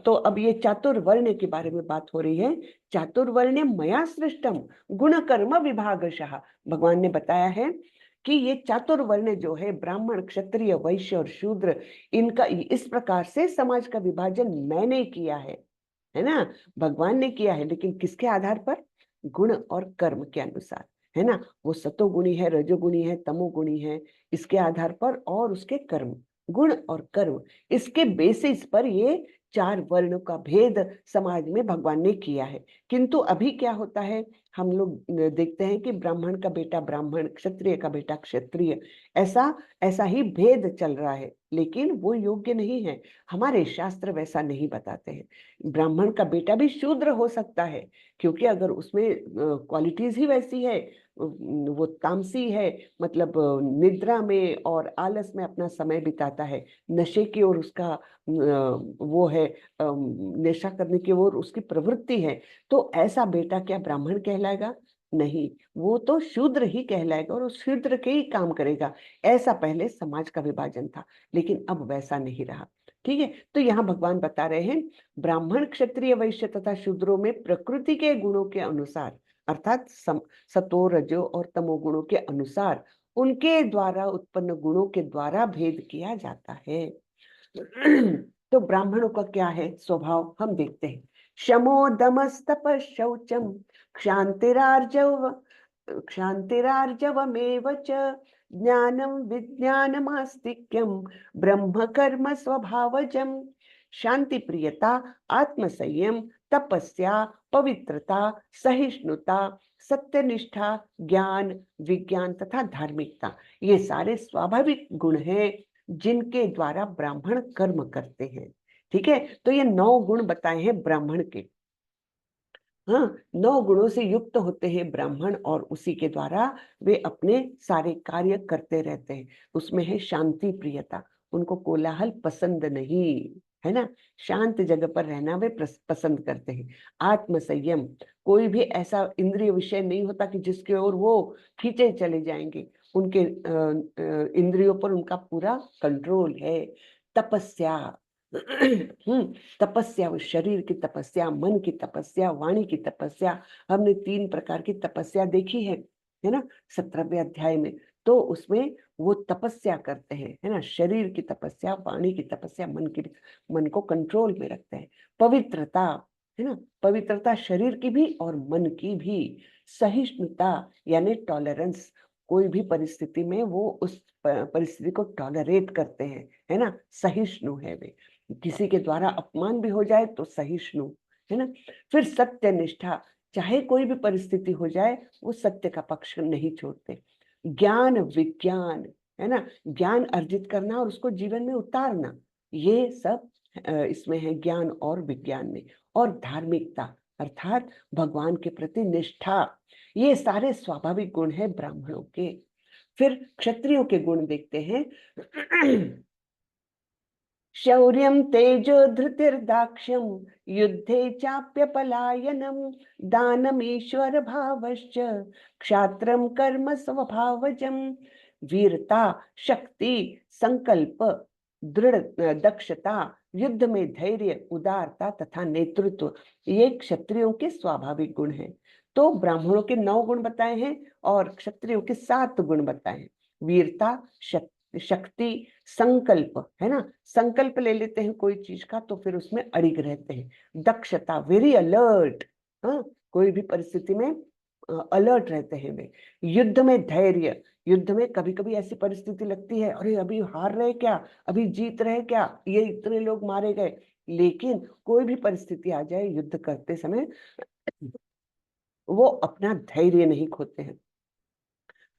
Speaker 1: तो अब ये चातुर्वर्ण के बारे में बात हो रही है। चातुर्वर्ण मया सृष्टम गुण कर्म विभागशः। भगवान ने बताया है कि ये चातुर्वर्ण जो है, ब्राह्मण, क्षत्रिय, वैश्य और शूद्र, इनका इस प्रकार से समाज का विभाजन मैंने किया है ना, भगवान ने किया है, लेकिन किसके आधार पर? गुण और कर्म के अनुसार, है ना। वो सतोगुणी है, रजोगुणी है, तमोगुणी है, इसके आधार पर, और उसके कर्म, गुण और कर्म, इसके बेसिस पर ये 4 वर्णों का भेद समाज में भगवान ने किया है। किंतु अभी क्या होता है, हम लोग देखते हैं कि ब्राह्मण का बेटा ब्राह्मण, क्षत्रिय का बेटा क्षत्रिय, ऐसा ऐसा ही भेद चल रहा है, लेकिन वो योग्य नहीं है। हमारे शास्त्र वैसा नहीं बताते हैं। ब्राह्मण का बेटा भी शूद्र हो सकता है, क्योंकि अगर उसमें क्वालिटीज ही वैसी है, वो तामसी है, मतलब निद्रा में और आलस में अपना समय बिताता है, नशे की ओर उसका वो है, नशा करने की ओर उसकी प्रवृत्ति है, तो ऐसा बेटा क्या ब्राह्मण कहलाएगा? नहीं, वो तो शूद्र ही कहलाएगा और उस शूद्र के ही काम करेगा। ऐसा पहले समाज का विभाजन था, लेकिन अब वैसा नहीं रहा। ठीक है, तो यहाँ भगवान बता रहे हैं, ब्राह्मण, क्षत्रिय, वैश्य तथा शूद्रों में प्रकृति के गुणों के अनुसार, अर्थात सतो, रजो और तमो गुणों के अनुसार, उनके द्वारा उत्पन्न गुणों के द्वारा भेद किया जाता है। तो ब्राह्मणों का क्या है स्वभाव, हम देखते हैं। शमो दमस्तप शौचम क्षांतिरार्जव क्षांतिरार्जवमेव च ज्ञानम विज्ञानमास्तिक्यम ब्रह्म कर्म स्वभावजम। शांति प्रियता, आत्मसंयम, तपस्या, पवित्रता, सहिष्णुता, सत्यनिष्ठा, ज्ञान, विज्ञान तथा धार्मिकता, ये सारे स्वाभाविक गुण हैं जिनके द्वारा ब्राह्मण कर्म करते हैं। ठीक है, तो ये 9 गुण बताए हैं ब्राह्मण के। हाँ, 9 गुणों से युक्त होते हैं ब्राह्मण, और उसी के द्वारा वे अपने सारे कार्य करते रहते हैं। उसमें है शांति प्रियता, उनको कोलाहल पसंद नहीं, है ना, शांत जगह पर रहना वे पसंद करते हैं। आत्म संयम, कोई भी ऐसा इंद्रिय विषय नहीं होता कि जिसके ओर वो खींचे चले जाएंगे, उनके इंद्रियों पर उनका पूरा कंट्रोल है। तपस्या, तपस्या, वो शरीर की तपस्या, मन की तपस्या, वाणी की तपस्या, हमने 3 प्रकार की तपस्या देखी है ना, 17वें अध्याय में। तो उसमें वो तपस्या करते हैं, है ना, शरीर की तपस्या, वाणी की तपस्या, मन को कंट्रोल में रखते हैं। पवित्रता, है ना, पवित्रता शरीर की भी और मन की भी। सहिष्णुता यानी टॉलरेंस, कोई भी परिस्थिति में वो उस परिस्थिति को टॉलरेट करते हैं, है ना, सहिष्णु है वे। किसी के द्वारा अपमान भी हो जाए तो सहिष्णु, है ना। फिर सत्य निष्ठा, चाहे कोई भी परिस्थिति हो जाए वो सत्य का पक्ष नहीं छोड़ते। ज्ञान विज्ञान, है ना, ज्ञान अर्जित करना और उसको जीवन में उतारना, ये सब इसमें है, ज्ञान और विज्ञान में। और धार्मिकता अर्थात भगवान के प्रति निष्ठा, ये सारे स्वाभाविक गुण है ब्राह्मणों के। फिर क्षत्रियों के गुण देखते हैं। शौर्यं तेजो धृतिर्दाक्ष्यं युद्धे चाप्यपलायनं दानमीश्वर भावश्च क्षात्रं कर्म स्वभावजम्। वीरता, शक्ति, संकल्प, दृढ़ दक्षता, युद्ध में धैर्य, उदारता तथा नेतृत्व, ये क्षत्रियों के स्वाभाविक गुण हैं। तो ब्राह्मणों के 9 गुण बताए हैं और क्षत्रियों के 7 गुण बताए हैं। वीरता, शक्ति, संकल्प, है ना, संकल्प ले लेते हैं कोई चीज का तो फिर उसमें अड़िग रहते हैं। दक्षता, वेरी अलर्ट, हाँ, कोई भी परिस्थिति में अलर्ट रहते हैं वे। युद्ध में धैर्य, युद्ध में कभी कभी ऐसी परिस्थिति लगती है, अरे अभी हार रहे क्या, अभी जीत रहे क्या, ये इतने लोग मारे गए, लेकिन कोई भी परिस्थिति आ जाए युद्ध करते समय वो अपना धैर्य नहीं खोते हैं।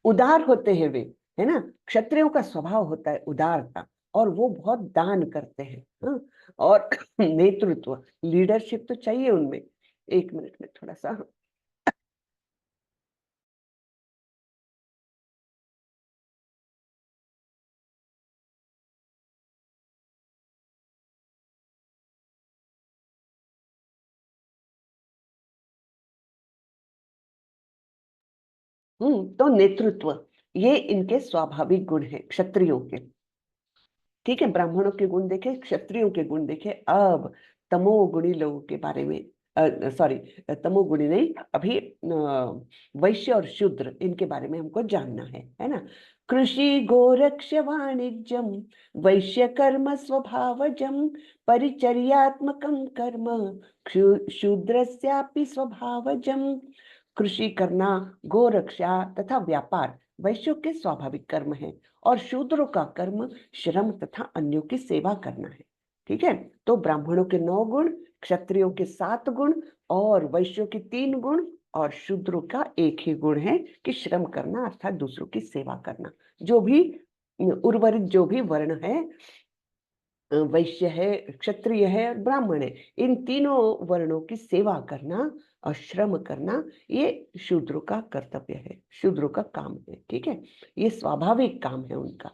Speaker 1: उदार होते हैं वे, है ना, क्षत्रियों का स्वभाव होता है उदारता, और वो बहुत दान करते हैं। हाँ? और नेतृत्व, लीडरशिप तो चाहिए उनमें। 1 मिनट में थोड़ा सा। तो नेतृत्व, ये इनके स्वाभाविक गुण है क्षत्रियों के। ठीक है, ब्राह्मणों के गुण देखे, क्षत्रियों के गुण देखे। अब तमोगुणी लोगों के बारे में, सॉरी, तमोगुणी नहीं, अभी वैश्य और शूद्र, इनके बारे में हमको जानना है ना। कृषि गोरक्ष वाणिज्यम वैश्य कर्म स्वभावजम परिचर्यात्मकम कर्म शूद्रस्यापि स्वभावजम। कृषि करना, गोरक्षा तथा व्यापार वैश्यों के स्वाभाविक कर्म है और शूद्रों का कर्म श्रम तथा अन्यों की सेवा करना है। ठीक है, तो ब्राह्मणों के 9 गुण, क्षत्रियों के 7 गुण और वैश्यों के 3 गुण और शूद्रों का एक ही गुण है कि श्रम करना अर्थात दूसरों की सेवा करना। जो भी उर्वरित जो भी वर्ण है, वैश्य है, क्षत्रिय है और ब्राह्मण है, इन तीनों वर्णों की सेवा करना और श्रम करना ये शूद्रों का कर्तव्य है, शूद्रों का काम है। ठीक है, ये स्वाभाविक काम है उनका।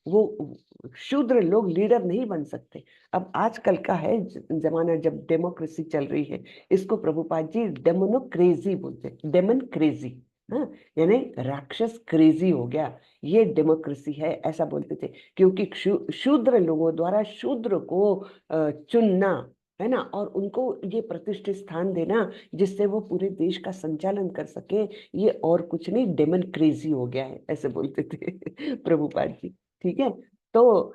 Speaker 1: वो शूद्र लोग लीडर नहीं बन सकते। अब आजकल का है जमाना जब डेमोक्रेसी चल रही है, इसको प्रभुपाद जी डेमोनोक्रेजी बोलते हैं, डेमन क्रेजी। हाँ, यानी राक्षस क्रेजी हो गया, ये डेमोक्रेसी है ऐसा बोलते थे। क्योंकि शूद्र लोगों द्वारा शूद्र को चुनना है ना, और उनको ये प्रतिष्ठित स्थान देना जिससे वो पूरे देश का संचालन कर सके, ये और कुछ नहीं डेमन क्रेजी हो गया है ऐसे बोलते थे प्रभुपाद जी। ठीक है, तो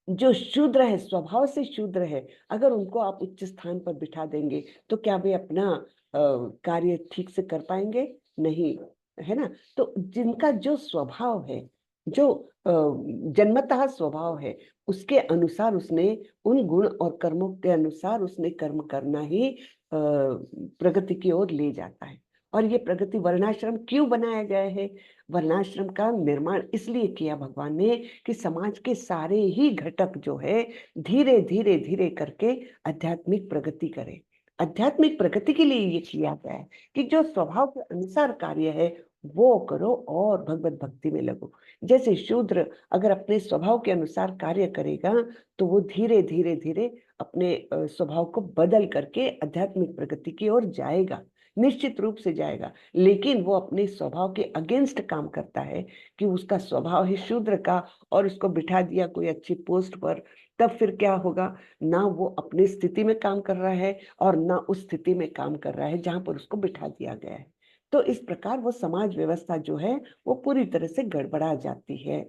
Speaker 1: जो शूद्र है, स्वभाव से शूद्र है, अगर उनको आप उच्च स्थान पर बिठा देंगे तो क्या वे अपना कार्य ठीक से कर पाएंगे? नहीं, है ना। तो जिनका जो स्वभाव है, जो जन्मतः स्वभाव है, उसके अनुसार उसने, उन गुण और कर्मों के अनुसार उसने कर्म करना ही प्रगति की ओर ले जाता है। और ये प्रगति वर्णाश्रम क्यों बनाया गया है? वर्णाश्रम का निर्माण इसलिए किया भगवान ने कि समाज के सारे ही घटक जो है धीरे धीरे धीरे करके आध्यात्मिक प्रगति करें। आध्यात्मिक प्रगति के लिए ये किया गया है कि जो स्वभाव के अनुसार कार्य है वो करो और भगवत भक्ति में लगो। जैसे शूद्र अगर अपने स्वभाव के अनुसार कार्य करेगा तो वो धीरे धीरे धीरे अपने स्वभाव को बदल करके आध्यात्मिक प्रगति की ओर जाएगा, निश्चित रूप से जाएगा। लेकिन वो अपने स्वभाव के अगेंस्ट काम करता है कि उसका स्वभाव है शूद्र का और उसको बिठा दिया कोई अच्छी पोस्ट पर, तब फिर क्या होगा? ना वो अपनी स्थिति में काम कर रहा है और ना उस स्थिति में काम कर रहा है जहां पर उसको बिठा दिया गया है। तो इस प्रकार वो समाज व्यवस्था जो है वो पूरी तरह से गड़बड़ा जाती है।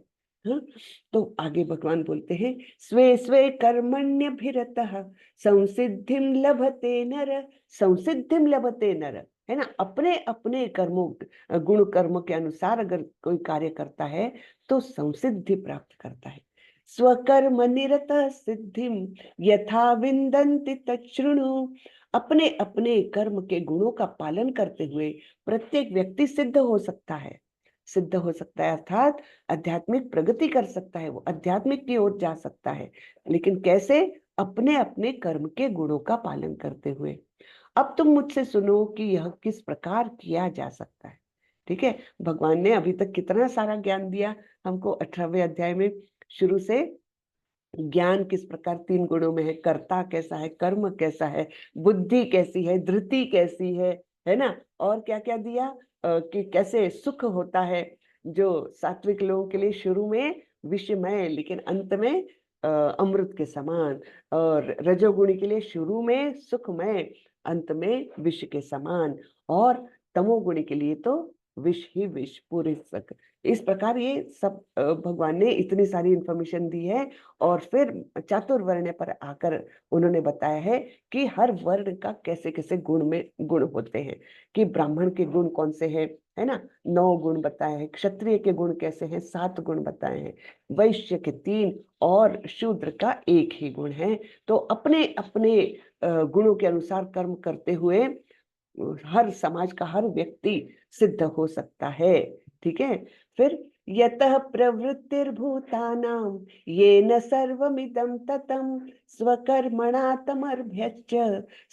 Speaker 1: हाँ? तो आगे भगवान बोलते हैं, स्वे स्वे कर्मण्यभिरतः संसिद्धिम लभते नर। संसिद्धिम लभते नर, है ना। अपने अपने कर्मों, गुण कर्म के अनुसार अगर कोई कार्य करता है तो संसिद्धि प्राप्त करता है। स्वकर्म निरत सिद्धिम यथा विंदन्ति तच्छृणु। अपने अपने कर्म के गुणों का पालन करते हुए प्रत्येक व्यक्ति सिद्ध हो सकता है। सिद्ध हो सकता है अर्थात आध्यात्मिक प्रगति कर सकता है, वो आध्यात्मिक की ओर जा सकता है। लेकिन कैसे? अपने अपने कर्म के गुणों का पालन करते हुए। अब तुम मुझसे सुनो कि यह किस प्रकार किया जा सकता है। ठीक है, भगवान ने अभी तक कितना सारा ज्ञान दिया हमको 18वें अध्याय में। शुरू से ज्ञान किस प्रकार 3 गुणों में है, कर्ता कैसा है, कर्म कैसा है, बुद्धि कैसी है, धृति कैसी है ना। और क्या क्या दिया कि कैसे सुख होता है जो सात्विक लोगों के लिए शुरू में विषमय लेकिन अंत में अमृत के समान, और रजोगुणी के लिए शुरू में सुखमय अंत में विष के समान, और तमोगुणी के लिए तो विष ही विष पूरे सक। इस प्रकार ये सब भगवान ने इतनी सारी इंफॉर्मेशन दी है। और फिर चातुर्वर्ण पर आकर उन्होंने बताया है कि हर वर्ण का कैसे कैसे गुण में गुण होते हैं, कि ब्राह्मण के गुण कौन से हैं, है ना, 9 गुण बताए हैं। क्षत्रिय के गुण कैसे हैं, 7 गुण बताए हैं। वैश्य के 3 और शूद्र का एक ही गुण है। तो अपने अपने गुणों के अनुसार कर्म करते हुए हर समाज का हर व्यक्ति सिद्ध हो सकता है। ठीक है, फिर यतः प्रवृत्तिर्भूतानां येन सर्वमिदं ततं स्वकर्मणा तमर्भ्यच्च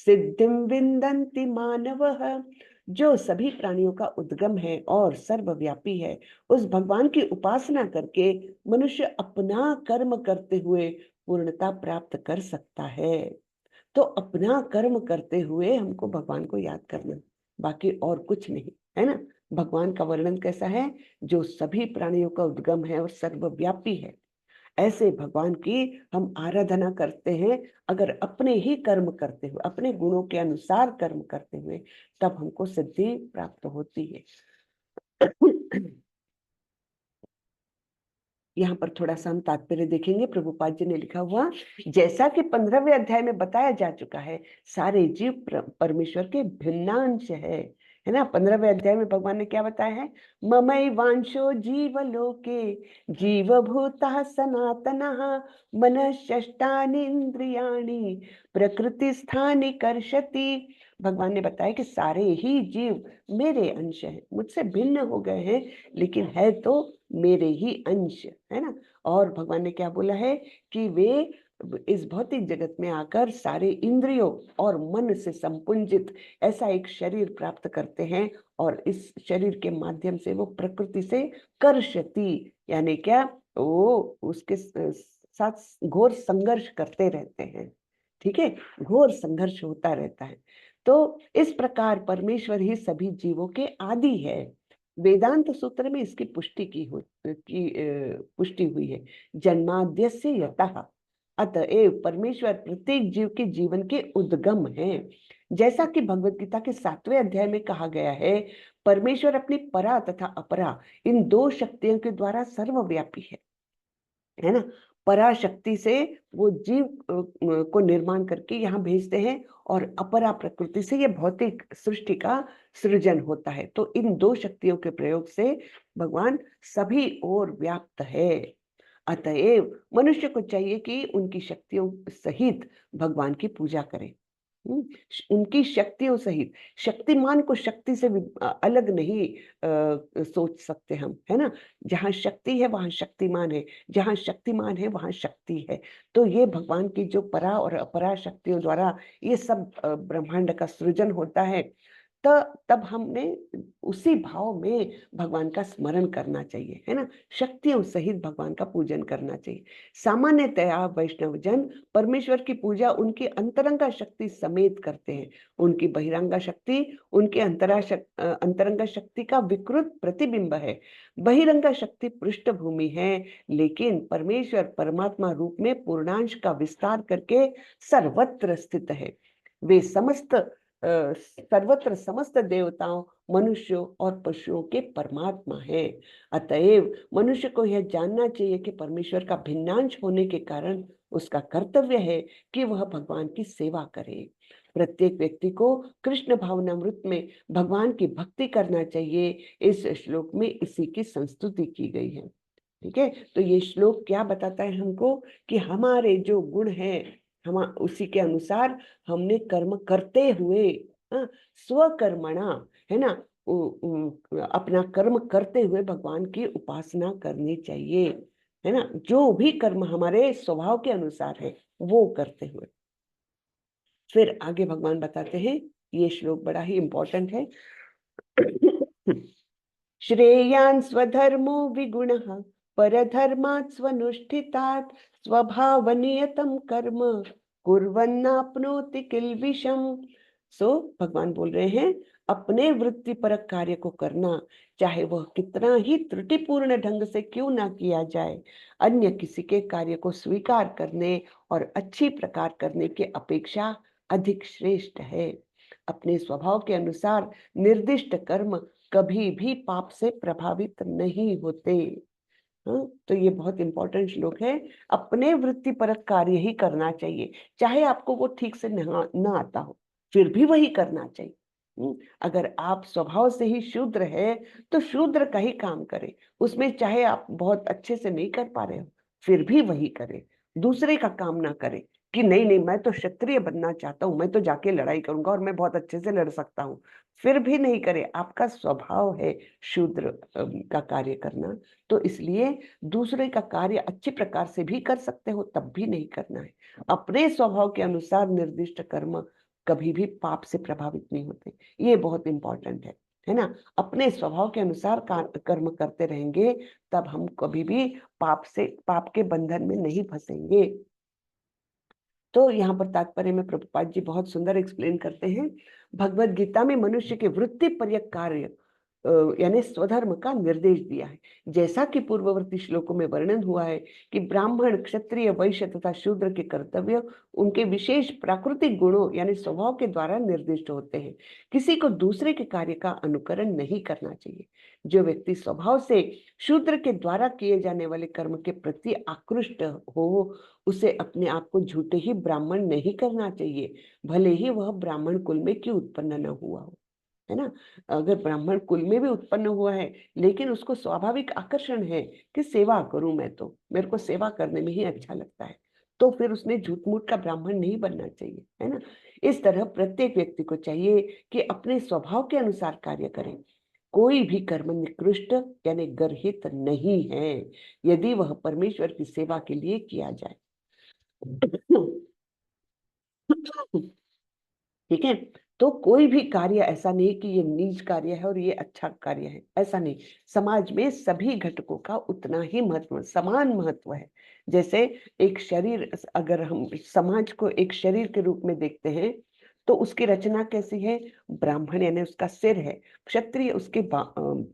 Speaker 1: सिद्धिं विन्दन्ति मानवः। जो सभी प्राणियों का उद्गम है और सर्वव्यापी है, उस भगवान की उपासना करके मनुष्य अपना कर्म करते हुए पूर्णता प्राप्त कर सकता है। तो अपना कर्म करते हुए हमको भगवान को याद करना, बाकी और कुछ नहीं, है ना। भगवान का वर्णन कैसा है? जो सभी प्राणियों का उद्गम है और सर्वव्यापी है, ऐसे भगवान की हम आराधना करते हैं। अगर अपने ही कर्म करते हुए, अपने गुणों के अनुसार कर्म करते हुए, तब हमको सिद्धि प्राप्त होती है। यहाँ पर थोड़ा सा हम तात्पर्य देखेंगे। प्रभुपाद जी ने लिखा हुआ, जैसा कि 15वें अध्याय में बताया जा चुका है, सारे जीव परमेश्वर के भिन्नांश है ना। 15वें अध्याय में भगवान ने क्या बताया है, ममैवांशो जीवलोके जीवभूतः सनातनः मनःषष्ठानि इंद्रियाणि प्रकृति स्थानि कर्षति। भगवान ने बताया कि सारे ही जीव मेरे अंश हैं, मुझसे भिन्न हो गए हैं लेकिन है तो मेरे ही अंश, है ना। और भगवान ने क्या बोला है कि वे इस भौतिक जगत में आकर सारे इंद्रियों और मन से संपुंजित ऐसा एक शरीर प्राप्त करते हैं और इस शरीर के माध्यम से वो प्रकृति से कर्षति, यानी क्या, वो उसके साथ घोर संघर्ष करते रहते हैं। ठीक है, घोर संघर्ष होता रहता है। तो इस प्रकार परमेश्वर ही सभी जीवों के आदि है। वेदांत सूत्र में इसकी पुष्टि हुई है, जन्माद्यस्य यतः, अतएव परमेश्वर प्रत्येक जीव के जीवन के उद्गम है। जैसा कि भगवत गीता के 7वें अध्याय में कहा गया है, परमेश्वर अपनी परा तथा अपरा इन दो शक्तियों के द्वारा सर्वव्यापी है ना। पराशक्ति से वो जीव को निर्माण करके यहाँ भेजते हैं और अपरा प्रकृति से ये भौतिक सृष्टि का सृजन होता है। तो इन दो शक्तियों के प्रयोग से भगवान सभी ओर व्याप्त है। अतएव मनुष्य को चाहिए कि उनकी शक्तियों सहित भगवान की पूजा करें। उनकी शक्तियों सहित, शक्तिमान को शक्ति से अलग नहीं सोच सकते हम, है ना। जहाँ शक्ति है वहां शक्तिमान है, जहाँ शक्तिमान है वहां शक्ति है। तो ये भगवान की जो परा और अपरा शक्तियों द्वारा ये सब ब्रह्मांड का सृजन होता है, तब हमने उसी भाव में भगवान का स्मरण करना चाहिए, है ना। शक्तियों सहित भगवान का पूजन करना चाहिए। सामान्यतया वैष्णव जन परमेश्वर की पूजा उनकी अंतरंगा शक्ति समेत करते हैं। उनकी बहिरंगा शक्ति उनके अंतरंगा शक्ति का विकृत प्रतिबिंब है। बहिरंगा शक्ति पृष्ठभूमि है, लेकिन परमेश्वर परमात्मा रूप में पूर्णांश का विस्तार करके सर्वत्र स्थित है। वे सर्वत्र समस्त देवताओं, मनुष्यों और पशुओं के परमात्मा है। अतएव मनुष्य को यह जानना चाहिए कि परमेश्वर का भिन्नांश होने के कारण उसका कर्तव्य है कि वह भगवान की सेवा करे। प्रत्येक व्यक्ति को कृष्ण भावनामृत में भगवान की भक्ति करना चाहिए। इस श्लोक में इसी की संस्तुति की गई है। ठीक है, तो ये श्लोक क्या बताता है हमको कि हमारे जो गुण हैं, हम उसी के अनुसार हमने कर्म करते हुए, स्वकर्मणा, है ना, अपना कर्म करते हुए भगवान की उपासना करनी चाहिए, है ना। जो भी कर्म हमारे स्वभाव के अनुसार है वो करते हुए। फिर आगे भगवान बताते हैं, ये श्लोक बड़ा ही इंपॉर्टेंट है। श्रेयान् स्वधर्मो विगुणः परधर्मात् स्वनुष्ठितात् स्वभावनियतं कर्म कुर्वन्नाप्नोति किल्बिषम्। सो भगवान बोल रहे हैं, अपने वृत्तिपरक कार्य को करना, चाहे वह कितना ही त्रुटिपूर्ण ढंग से क्यों ना किया जाए, अन्य किसी के कार्य को स्वीकार करने और अच्छी प्रकार करने के अपेक्षा अधिक श्रेष्ठ है। अपने स्वभाव के अनुसार निर्दिष्ट कर्म कभी भी पाप से प्रभावित नहीं होते। तो ये बहुत इंपॉर्टेंट श्लोक है। अपने वृत्तिपरक कार्य ही करना चाहिए, चाहे आपको वो ठीक से ना आता हो, फिर भी वही करना चाहिए। अगर आप स्वभाव से ही शूद्र है तो शूद्र का ही काम करें, उसमें चाहे आप बहुत अच्छे से नहीं कर पा रहे हो फिर भी वही करें। दूसरे का काम ना करें कि नहीं नहीं मैं तो क्षत्रिय बनना चाहता हूँ, मैं तो जाके लड़ाई करूंगा और मैं बहुत अच्छे से लड़ सकता हूँ, फिर भी नहीं करे। आपका स्वभाव है शूद्र का कार्य करना, तो इसलिए दूसरे का कार्य अच्छी प्रकार से भी कर सकते हो तब भी नहीं करना है। अपने स्वभाव के अनुसार निर्दिष्ट कर्म कभी भी पाप से प्रभावित नहीं होते, ये बहुत इंपॉर्टेंट है ना। अपने स्वभाव के अनुसार कर्म करते रहेंगे तब हम कभी भी पाप के बंधन में नहीं फंसेंगे। तो यहाँ पर तात्पर्य में प्रभुपाद जी बहुत सुंदर एक्सप्लेन करते हैं, भगवत गीता में मनुष्य के वृत्ति पर्यक कार्य यानी स्वधर्म का निर्देश दिया है। जैसा कि पूर्ववर्ती श्लोकों में वर्णन हुआ है कि ब्राह्मण, क्षत्रिय, वैश्य तथा शूद्र के कर्तव्य उनके विशेष प्राकृतिक गुणों यानी स्वभाव के द्वारा निर्दिष्ट होते हैं। किसी को दूसरे के कार्य का अनुकरण नहीं करना चाहिए। जो व्यक्ति स्वभाव से शूद्र के द्वारा किए जाने वाले कर्म के प्रति आकृष्ट हो, उसे अपने आप को झूठे ही ब्राह्मण नहीं करना चाहिए, भले ही वह ब्राह्मण कुल में क्यों उत्पन्न न हुआ हो, है ना। अगर ब्राह्मण कुल में भी उत्पन्न हुआ है लेकिन उसको स्वाभाविक आकर्षण है कि सेवा करूं, मैं तो मेरे को सेवा करने में ही अच्छा लगता है, तो फिर उसने झूठ मूठ का ब्राह्मण नहीं बनना चाहिए, है ना। इस तरह प्रत्येक व्यक्ति को चाहिए कि अपने स्वभाव के अनुसार कार्य करें। कोई भी कर्म निकृष्ट यानी गर्हित नहीं है यदि वह परमेश्वर की सेवा के लिए किया जाए। ठीक है। तो कोई भी कार्य ऐसा नहीं कि ये नीच कार्य है और ये अच्छा कार्य है, ऐसा नहीं। समाज में सभी घटकों का उतना ही महत्व, समान महत्व है। जैसे एक शरीर, अगर हम समाज को एक शरीर के रूप में देखते हैं तो उसकी रचना कैसी है? ब्राह्मण यानी उसका सिर है, क्षत्रिय उसके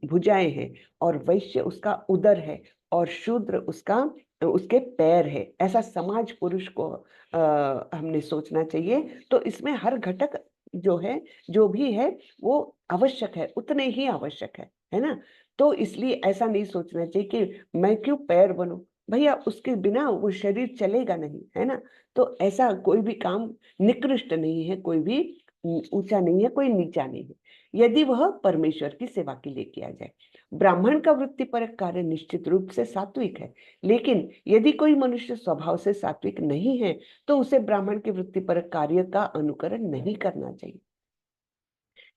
Speaker 1: भुजाएं हैं, और वैश्य उसका उदर है, और शूद्र उसका उसके पैर है। ऐसा समाज पुरुष को हमने सोचना चाहिए। तो इसमें हर घटक जो है, जो भी है, वो आवश्यक है, उतने ही आवश्यक है ना। तो इसलिए ऐसा नहीं सोचना चाहिए कि मैं क्यों पैर बनूं, भैया उसके बिना वो शरीर चलेगा नहीं, है ना। तो ऐसा कोई भी काम निकृष्ट नहीं है, कोई भी ऊंचा नहीं है, कोई नीचा नहीं है, यदि वह परमेश्वर की सेवा के लिए किया जाए। ब्राह्मण का वृत्तिपरक कार्य निश्चित रूप से सात्विक है, लेकिन यदि कोई मनुष्य स्वभाव से सात्विक नहीं है तो उसे ब्राह्मण के वृत्तिपरक कार्य का अनुकरण नहीं करना चाहिए।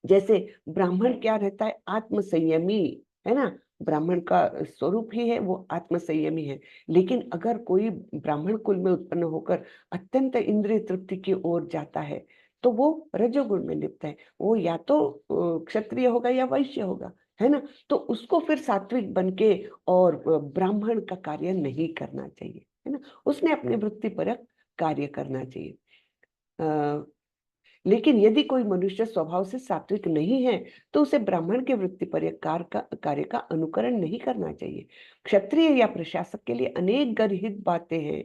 Speaker 1: जैसे ब्राह्मण क्या रहता है? आत्म संयमी, है ना। ब्राह्मण का स्वरूप ही है वो आत्म संयमी है। लेकिन अगर कोई ब्राह्मण कुल में उत्पन्न होकर अत्यंत इंद्रिय तृप्ति की ओर जाता है तो वो रजोगुण में लिप्त है। वो या तो क्षत्रिय होगा या वैश्य होगा, है ना। तो उसको फिर सात्विक बन के और ब्राह्मण का कार्य नहीं करना चाहिए, है ना। उसने अपने वृत्ति परक कार्य करना चाहिए। लेकिन यदि कोई मनुष्य स्वभाव से सात्विक नहीं है तो उसे ब्राह्मण के वृत्ति पर कार्य का अनुकरण नहीं करना चाहिए। क्षत्रिय या प्रशासक के लिए अनेक गर्हित बातें हैं,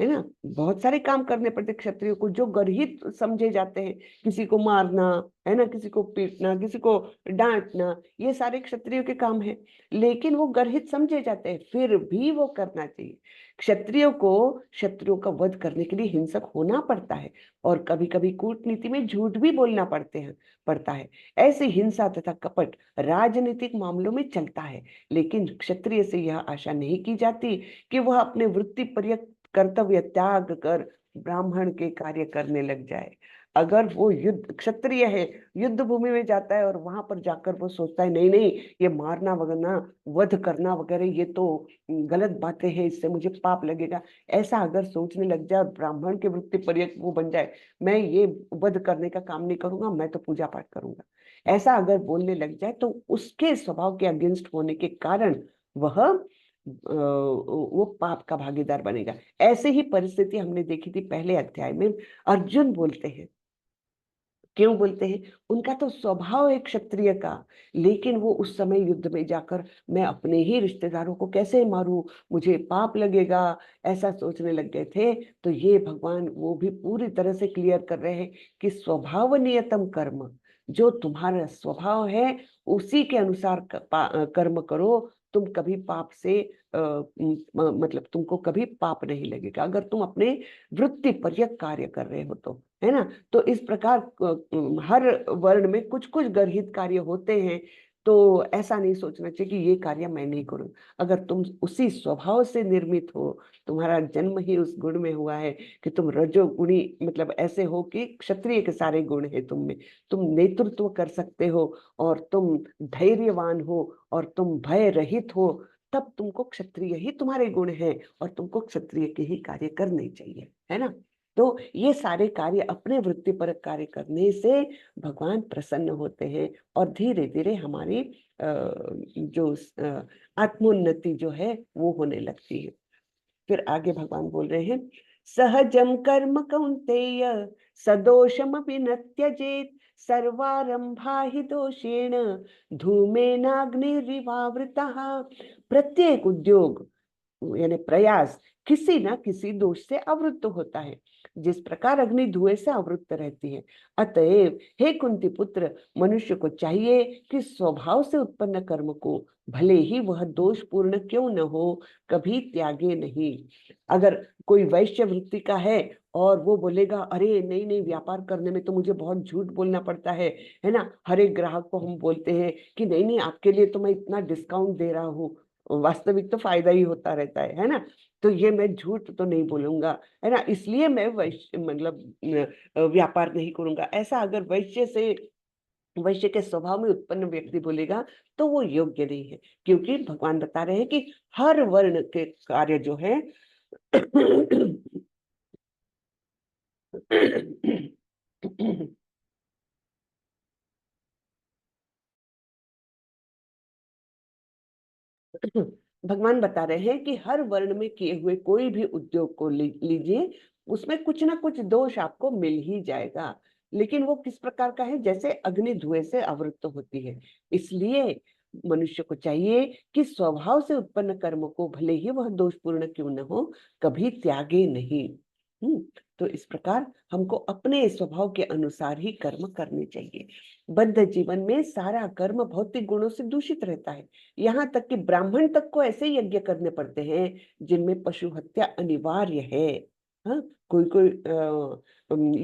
Speaker 1: है ना। बहुत सारे काम करने पड़ते क्षत्रियो को जो गर्हित समझे जाते हैं। किसी को मारना, है ना, किसी को पीटना, किसी को डांटना, ये सारे क्षत्रियो के काम हैं। लेकिन वो गर्हित समझे जाते हैं, फिर भी वो करना चाहिए। क्षत्रियो को शत्रुओं का वध करने के लिए हिंसक होना पड़ता है, और कभी कभी कूटनीति में झूठ भी बोलना पड़ता है। ऐसी हिंसा तथा कपट राजनीतिक मामलों में चलता है, लेकिन क्षत्रिय से यह आशा नहीं की जाती कि वह अपने वृत्ति पर्यक कर्तव्य त्याग कर ब्राह्मण के कार्य करने लग जाए। अगर वो युद्ध क्षत्रिय है, युद्ध भूमि में जाता है और वहां पर जाकर वो सोचता है नहीं नहीं, ये मारना वगैरह, वध करना वगैरह, ये तो गलत बातें हैं, इससे मुझे पाप लगेगा, ऐसा अगर सोचने लग जाए और ब्राह्मण के वृत्ति पर्यक वो बन जाए, मैं ये वध करने का काम नहीं करूंगा, मैं तो पूजा पाठ करूंगा, ऐसा अगर बोलने लग जाए तो उसके स्वभाव के अगेंस्ट होने के कारण वह वो पाप का भागीदार बनेगा। ऐसे ही परिस्थिति हमने देखी थी पहले अध्याय में। अर्जुन बोलते हैं, क्यों बोलते हैं? उनका तो स्वभाव है क्षत्रिय का, लेकिन वो उस समय युद्ध में जाकर मैं अपने ही रिश्तेदारों को कैसे मारूं, मुझे पाप लगेगा, ऐसा सोचने लग गए थे। तो ये भगवान वो भी पूरी तरह से क्लियर कर रहे हैं कि स्वभाव नियतम कर्म, जो तुम्हारा स्वभाव है उसी के अनुसार कर्म करो। तुम कभी पाप से मतलब तुमको कभी पाप नहीं लगेगा अगर तुम अपने वृत्ति पर्यक कार्य कर रहे हो तो, है ना। तो इस प्रकार हर वर्ण में कुछ कुछ गर्हित कार्य होते हैं। तो ऐसा नहीं सोचना चाहिए कि ये कार्य मैं नहीं करूं। अगर तुम उसी स्वभाव से निर्मित हो, तुम्हारा जन्म ही उस गुण में हुआ है कि तुम रजोगुणी, मतलब ऐसे हो कि क्षत्रिय के सारे गुण है तुम में, तुम नेतृत्व कर सकते हो, और तुम धैर्यवान हो, और तुम भय रहित हो, तब तुमको क्षत्रिय ही तुम्हारे गुण हैं, और तुमको क्षत्रिय के ही कार्य करने चाहिए, है ना। तो ये सारे कार्य अपने वृत्ति पर कार्य करने से भगवान प्रसन्न होते हैं, और धीरे धीरे हमारी जो आत्मोन्नति जो है वो होने लगती है। फिर आगे भगवान बोल रहे हैं, सहजम कर्म कौन्तेय सदोषम अपि न त्यजेत सर्वारंभा हि दोषेण धूमेनाग्निरिवावृतः। प्रत्येक उद्योग यानी प्रयास किसी ना किसी दोष से आवृत्त होता है, जिस प्रकार अग्नि धुएं से आवृत्त रहती है। अतएव हे कुंती पुत्र, मनुष्य को चाहिए कि स्वभाव से उत्पन्न कर्म को भले ही वह दोषपूर्ण क्यों न हो, कभी त्यागे नहीं। अगर कोई वैश्य वृत्ति का है और वो बोलेगा अरे नहीं नहीं, व्यापार करने में तो मुझे बहुत झूठ बोलना पड़ता है ना, हर एक ग्राहक को हम बोलते हैं कि नहीं नहीं आपके लिए तो मैं इतना डिस्काउंट दे रहा हूँ, वास्तविक तो फायदा ही होता रहता है ना, तो ये मैं झूठ तो नहीं बोलूंगा, है ना, इसलिए मैं वैश्य मतलब व्यापार नहीं करूंगा। ऐसा अगर वैश्य के स्वभाव में उत्पन्न व्यक्ति बोलेगा तो वो योग्य नहीं है, क्योंकि भगवान बता रहे हैं कि हर वर्ण के कार्य जो है भगवान बता रहे हैं कि हर वर्ण में किए हुए कोई भी उद्योग को लीजिए, उसमें कुछ ना कुछ दोष आपको मिल ही जाएगा। लेकिन वो किस प्रकार का है, जैसे अग्नि धुएं से आवृत्त होती है। इसलिए मनुष्य को चाहिए कि स्वभाव से उत्पन्न कर्म को भले ही वह दोषपूर्ण क्यों न हो, कभी त्यागे नहीं। तो इस प्रकार हमको अपने स्वभाव के अनुसार ही कर्म करने चाहिए। बद्ध जीवन में सारा कर्म भौतिक गुणों से दूषित रहता है। यहाँ तक कि ब्राह्मण तक को ऐसे यज्ञ करने पड़ते हैं जिनमें पशु हत्या अनिवार्य है। हाँ, कोई कोई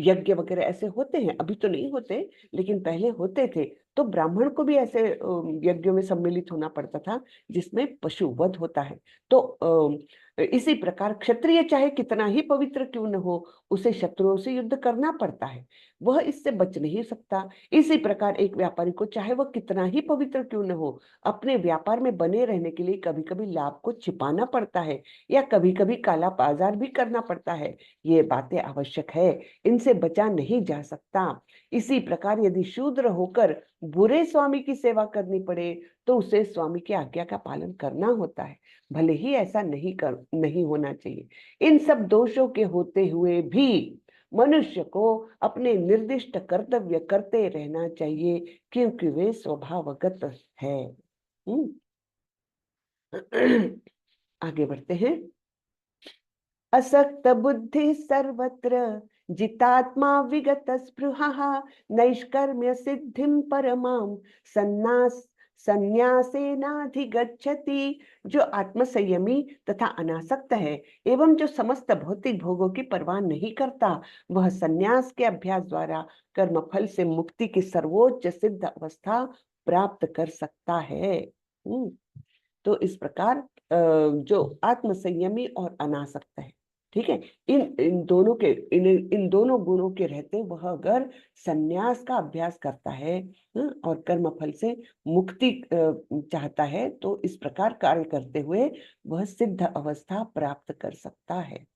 Speaker 1: यज्ञ वगैरह ऐसे होते हैं, अभी तो नहीं होते लेकिन पहले होते थे। तो ब्राह्मण को भी ऐसे यज्ञों में सम्मिलित होना पड़ता था जिसमें पशु वध होता है। तो इसी प्रकार क्षत्रिय चाहे कितना ही पवित्र क्यों न हो, उसे शत्रुओं से युद्ध करना पड़ता है, वह इससे बच नहीं सकता। इसी प्रकार एक व्यापारी को चाहे वह कितना ही पवित्र क्यों न हो, अपने व्यापार में बने रहने के लिए कभी कभी लाभ को छिपाना पड़ता है या कभी कभी काला बाजार भी करना पड़ता है। ये बातें आवश्यक है, इनसे बचा नहीं जा सकता। इसी प्रकार यदि शूद्र होकर बुरे स्वामी की सेवा करनी पड़े तो उसे स्वामी की आज्ञा का पालन करना होता है, भले ही ऐसा नहीं होना चाहिए। इन सब दोषों के होते हुए भी मनुष्य को अपने निर्दिष्ट कर्तव्य करते रहना चाहिए, क्योंकि वे स्वभावगत है। आगे बढ़ते हैं। असक्त बुद्धि सर्वत्र जितात्मा विगत स्पृहः नैष्कर्म्य सिद्धिं परमां सन्नास संन्यासेनाधिगच्छति। जो आत्मसंयमी तथा अनासक्त है एवं जो समस्त भौतिक भोगों की परवाह नहीं करता, वह संन्यास के अभ्यास द्वारा कर्मफल से मुक्ति की सर्वोच्च सिद्ध अवस्था प्राप्त कर सकता है। तो इस प्रकार जो आत्मसंयमी और अनासक्त है, ठीक है, इन इन दोनों के इन दोनों गुणों के रहते वह अगर संन्यास का अभ्यास करता है और कर्म फल से मुक्ति चाहता है, तो इस प्रकार कार्य करते हुए वह सिद्ध अवस्था प्राप्त कर सकता है।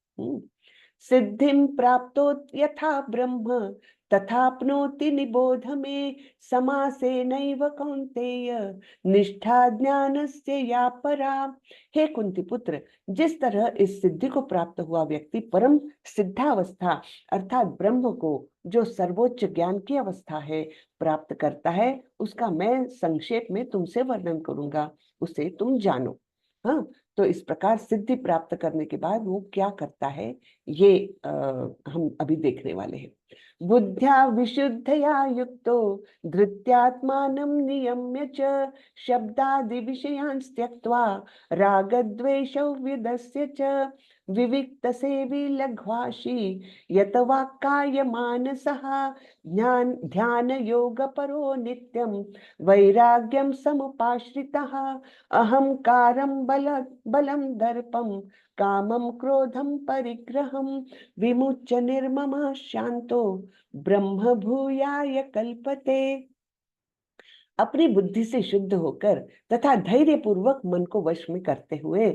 Speaker 1: सिद्धिं प्राप्तो यथा ब्रह्म तथाप्नोति निबोध में समासेनैव कौन्तेय निष्ठा ज्ञानस्य या परा। हे कुंती पुत्र, जिस तरह इस सिद्धि को प्राप्त हुआ व्यक्ति परम सिद्धावस्था अर्थात ब्रह्म को, जो सर्वोच्च ज्ञान की अवस्था है, प्राप्त करता है, उसका मैं संक्षेप में तुमसे वर्णन करूंगा, उसे तुम जानो। हाँ, तो इस प्रकार सिद्धि प्राप्त करने के बाद वो क्या करता है, ये हम अभी देखने वाले हैं। बुद्ध्या विशुद्धया युक्तो धृत्यात्मानं नियम्य च शब्दादि विषयान् त्यक्त्वा रागद्वेषौ व्युदस्य च विविक्त सेवी लघ्वाशी यत वाक्काय मानसः ज्ञान ध्यान योग परो नित्यं वैराग्यं समुपाश्रितः अहंकारं बलं दर्पं कामं क्रोधं परिग्रहं विमुच्य निर्ममः शांतो ब्रह्म भूयाय कल्पते। अपनी बुद्धि से शुद्ध होकर तथा धैर्य पूर्वक मन को वश में करते हुए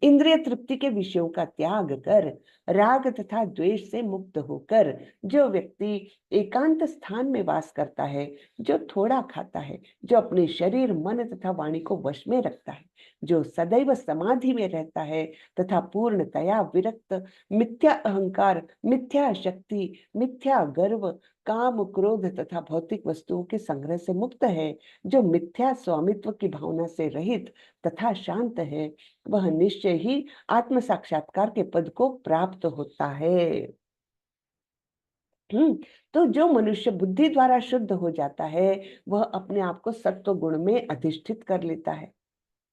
Speaker 1: इंद्रिय तृप्ति के विषयों का त्याग कर राग तथा द्वेष से मुक्त होकर जो व्यक्ति एकांत स्थान में वास करता है, जो थोड़ा खाता है, जो अपने शरीर मन तथा वाणी को वश में रखता है, जो सदैव समाधि में रहता है तथा पूर्णतया विरक्त, मिथ्या अहंकार, मिथ्या शक्ति, मिथ्या गर्व, काम, क्रोध तथा भौतिक वस्तुओं के संग्रह से मुक्त है, जो मिथ्या स्वामित्व की भावना से रहित तथा शांत है, वह निश्चय ही आत्म साक्षात्कार के पद को प्राप्त होता है। तो जो मनुष्य बुद्धि द्वारा शुद्ध हो जाता है, वह अपने आप को सत्व गुण में अधिष्ठित कर लेता है।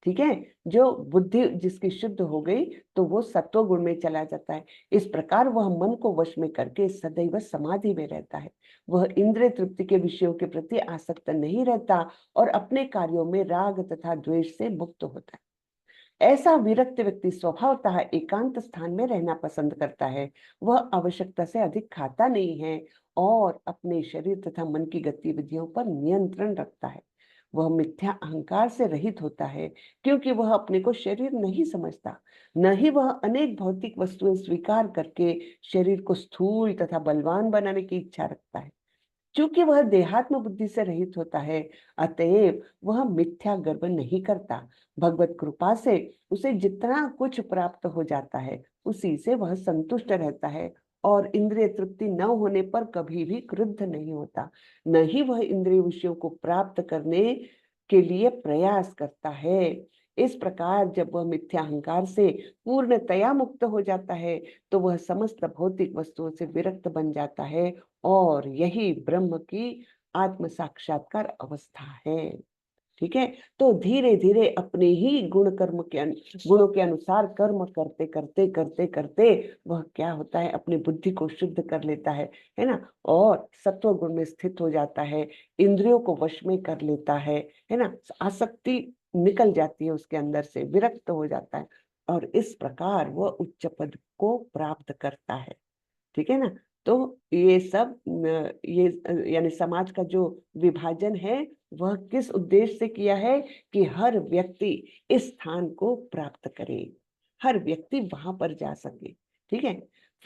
Speaker 1: ठीक है, जो बुद्धि जिसकी शुद्ध हो गई तो वो सत्व गुण में चला जाता है। इस प्रकार वह मन को वश में करके सदैव समाधि में रहता है। वह इंद्रिय तृप्ति के विषयों के प्रति आसक्त नहीं रहता और अपने कार्यों में राग तथा द्वेष से मुक्त होता है। ऐसा विरक्त व्यक्ति स्वभावतः एकांत स्थान में रहना पसंद करता है। वह आवश्यकता से अधिक खाता नहीं है और अपने शरीर तथा मन की गतिविधियों पर नियंत्रण रखता है। वह मिथ्या अहंकार से रहित होता है, क्योंकि वह अपने को शरीर नहीं समझता। न ही वह अनेक भौतिक वस्तुएं स्वीकार करके शरीर को स्थूल तथा बलवान बनाने की इच्छा रखता है। क्योंकि वह देहात्म बुद्धि से रहित होता है, अतएव वह मिथ्या गर्व नहीं करता। भगवत कृपा से उसे जितना कुछ प्राप्त हो जाता है, उसी से वह संतुष्ट रहता है और इंद्रिय तृप्ति न होने पर कभी भी क्रुद्ध नहीं होता। न ही वह इंद्रिय विषयों को प्राप्त करने के लिए प्रयास करता है। इस प्रकार जब वह मिथ्या अहंकार से पूर्णतया मुक्त हो जाता है, तो वह समस्त भौतिक वस्तुओं से विरक्त बन जाता है और यही ब्रह्म की आत्म साक्षात्कार अवस्था है। ठीक है, तो धीरे धीरे अपने ही गुणों के अनुसार कर्म करते करते करते करते वह क्या होता है, अपनी बुद्धि को शुद्ध कर लेता है ना, और सत्व गुण में स्थित हो जाता है, इंद्रियों को वश में कर लेता है ना, आसक्ति निकल जाती है उसके अंदर से, विरक्त हो जाता है और इस प्रकार वह उच्च पद को प्राप्त करता है। ठीक है ना। तो ये सब ये यानी समाज का जो विभाजन है वह किस उद्देश्य से किया है कि हर व्यक्ति इस स्थान को प्राप्त करे, हर व्यक्ति वहां पर जा सके। ठीक है,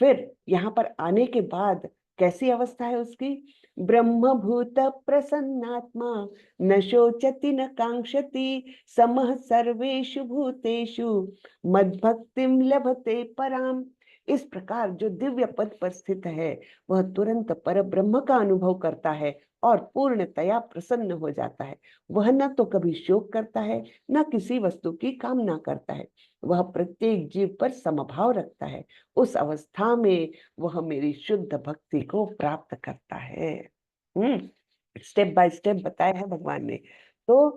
Speaker 1: फिर यहाँ पर आने के बाद कैसी अवस्था है उसकी? ब्रह्मभूत प्रसन्नात्मा न शोचति न कांक्षति समः सर्वेषु भूतेषु मद्भक्तिं लभते पराम। इस प्रकार जो दिव्य पद पर स्थित है वह तुरंत पर ब्रह्म का अनुभव करता है और पूर्णतया प्रसन्न हो जाता है। वह न तो कभी शोक करता है, न किसी वस्तु की कामना करता है। वह प्रत्येक जीव पर समभाव रखता है। उस अवस्था में वह मेरी शुद्ध भक्ति को प्राप्त करता है। स्टेप बाय स्टेप बताया है भगवान ने। तो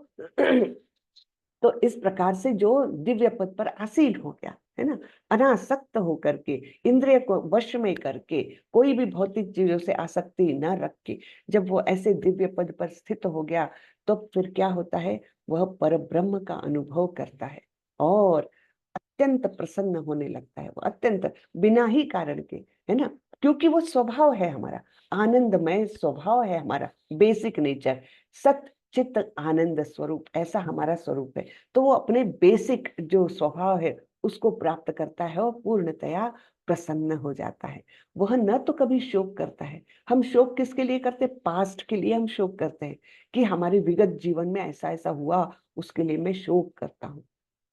Speaker 1: तो इस प्रकार से जो दिव्य पद पर आसीन हो गया है ना, अनासक्त होकर के, इंद्रिय को वश में करके, कोई भी भौतिक चीजों से आसक्ति न रख के, जब वो ऐसे दिव्य पद पर स्थित हो गया तो फिर क्या होता है, वह पर ब्रह्म का अनुभव करता है और अत्यंत प्रसन्न होने लगता है। वो अत्यंत बिना ही कारण के, है ना, क्योंकि वो स्वभाव है हमारा, आनंदमय स्वभाव है हमारा, बेसिक नेचर, सत चित्त आनंद स्वरूप, ऐसा हमारा स्वरूप है। तो वो अपने बेसिक जो स्वभाव है उसको प्राप्त करता है और पूर्णतया प्रसन्न हो जाता है। वह न तो कभी शोक करता है। हम शोक किसके लिए करते हैं? पास्ट के लिए हम शोक करते हैं कि हमारे विगत जीवन में ऐसा ऐसा हुआ, उसके लिए मैं शोक करता हूँ।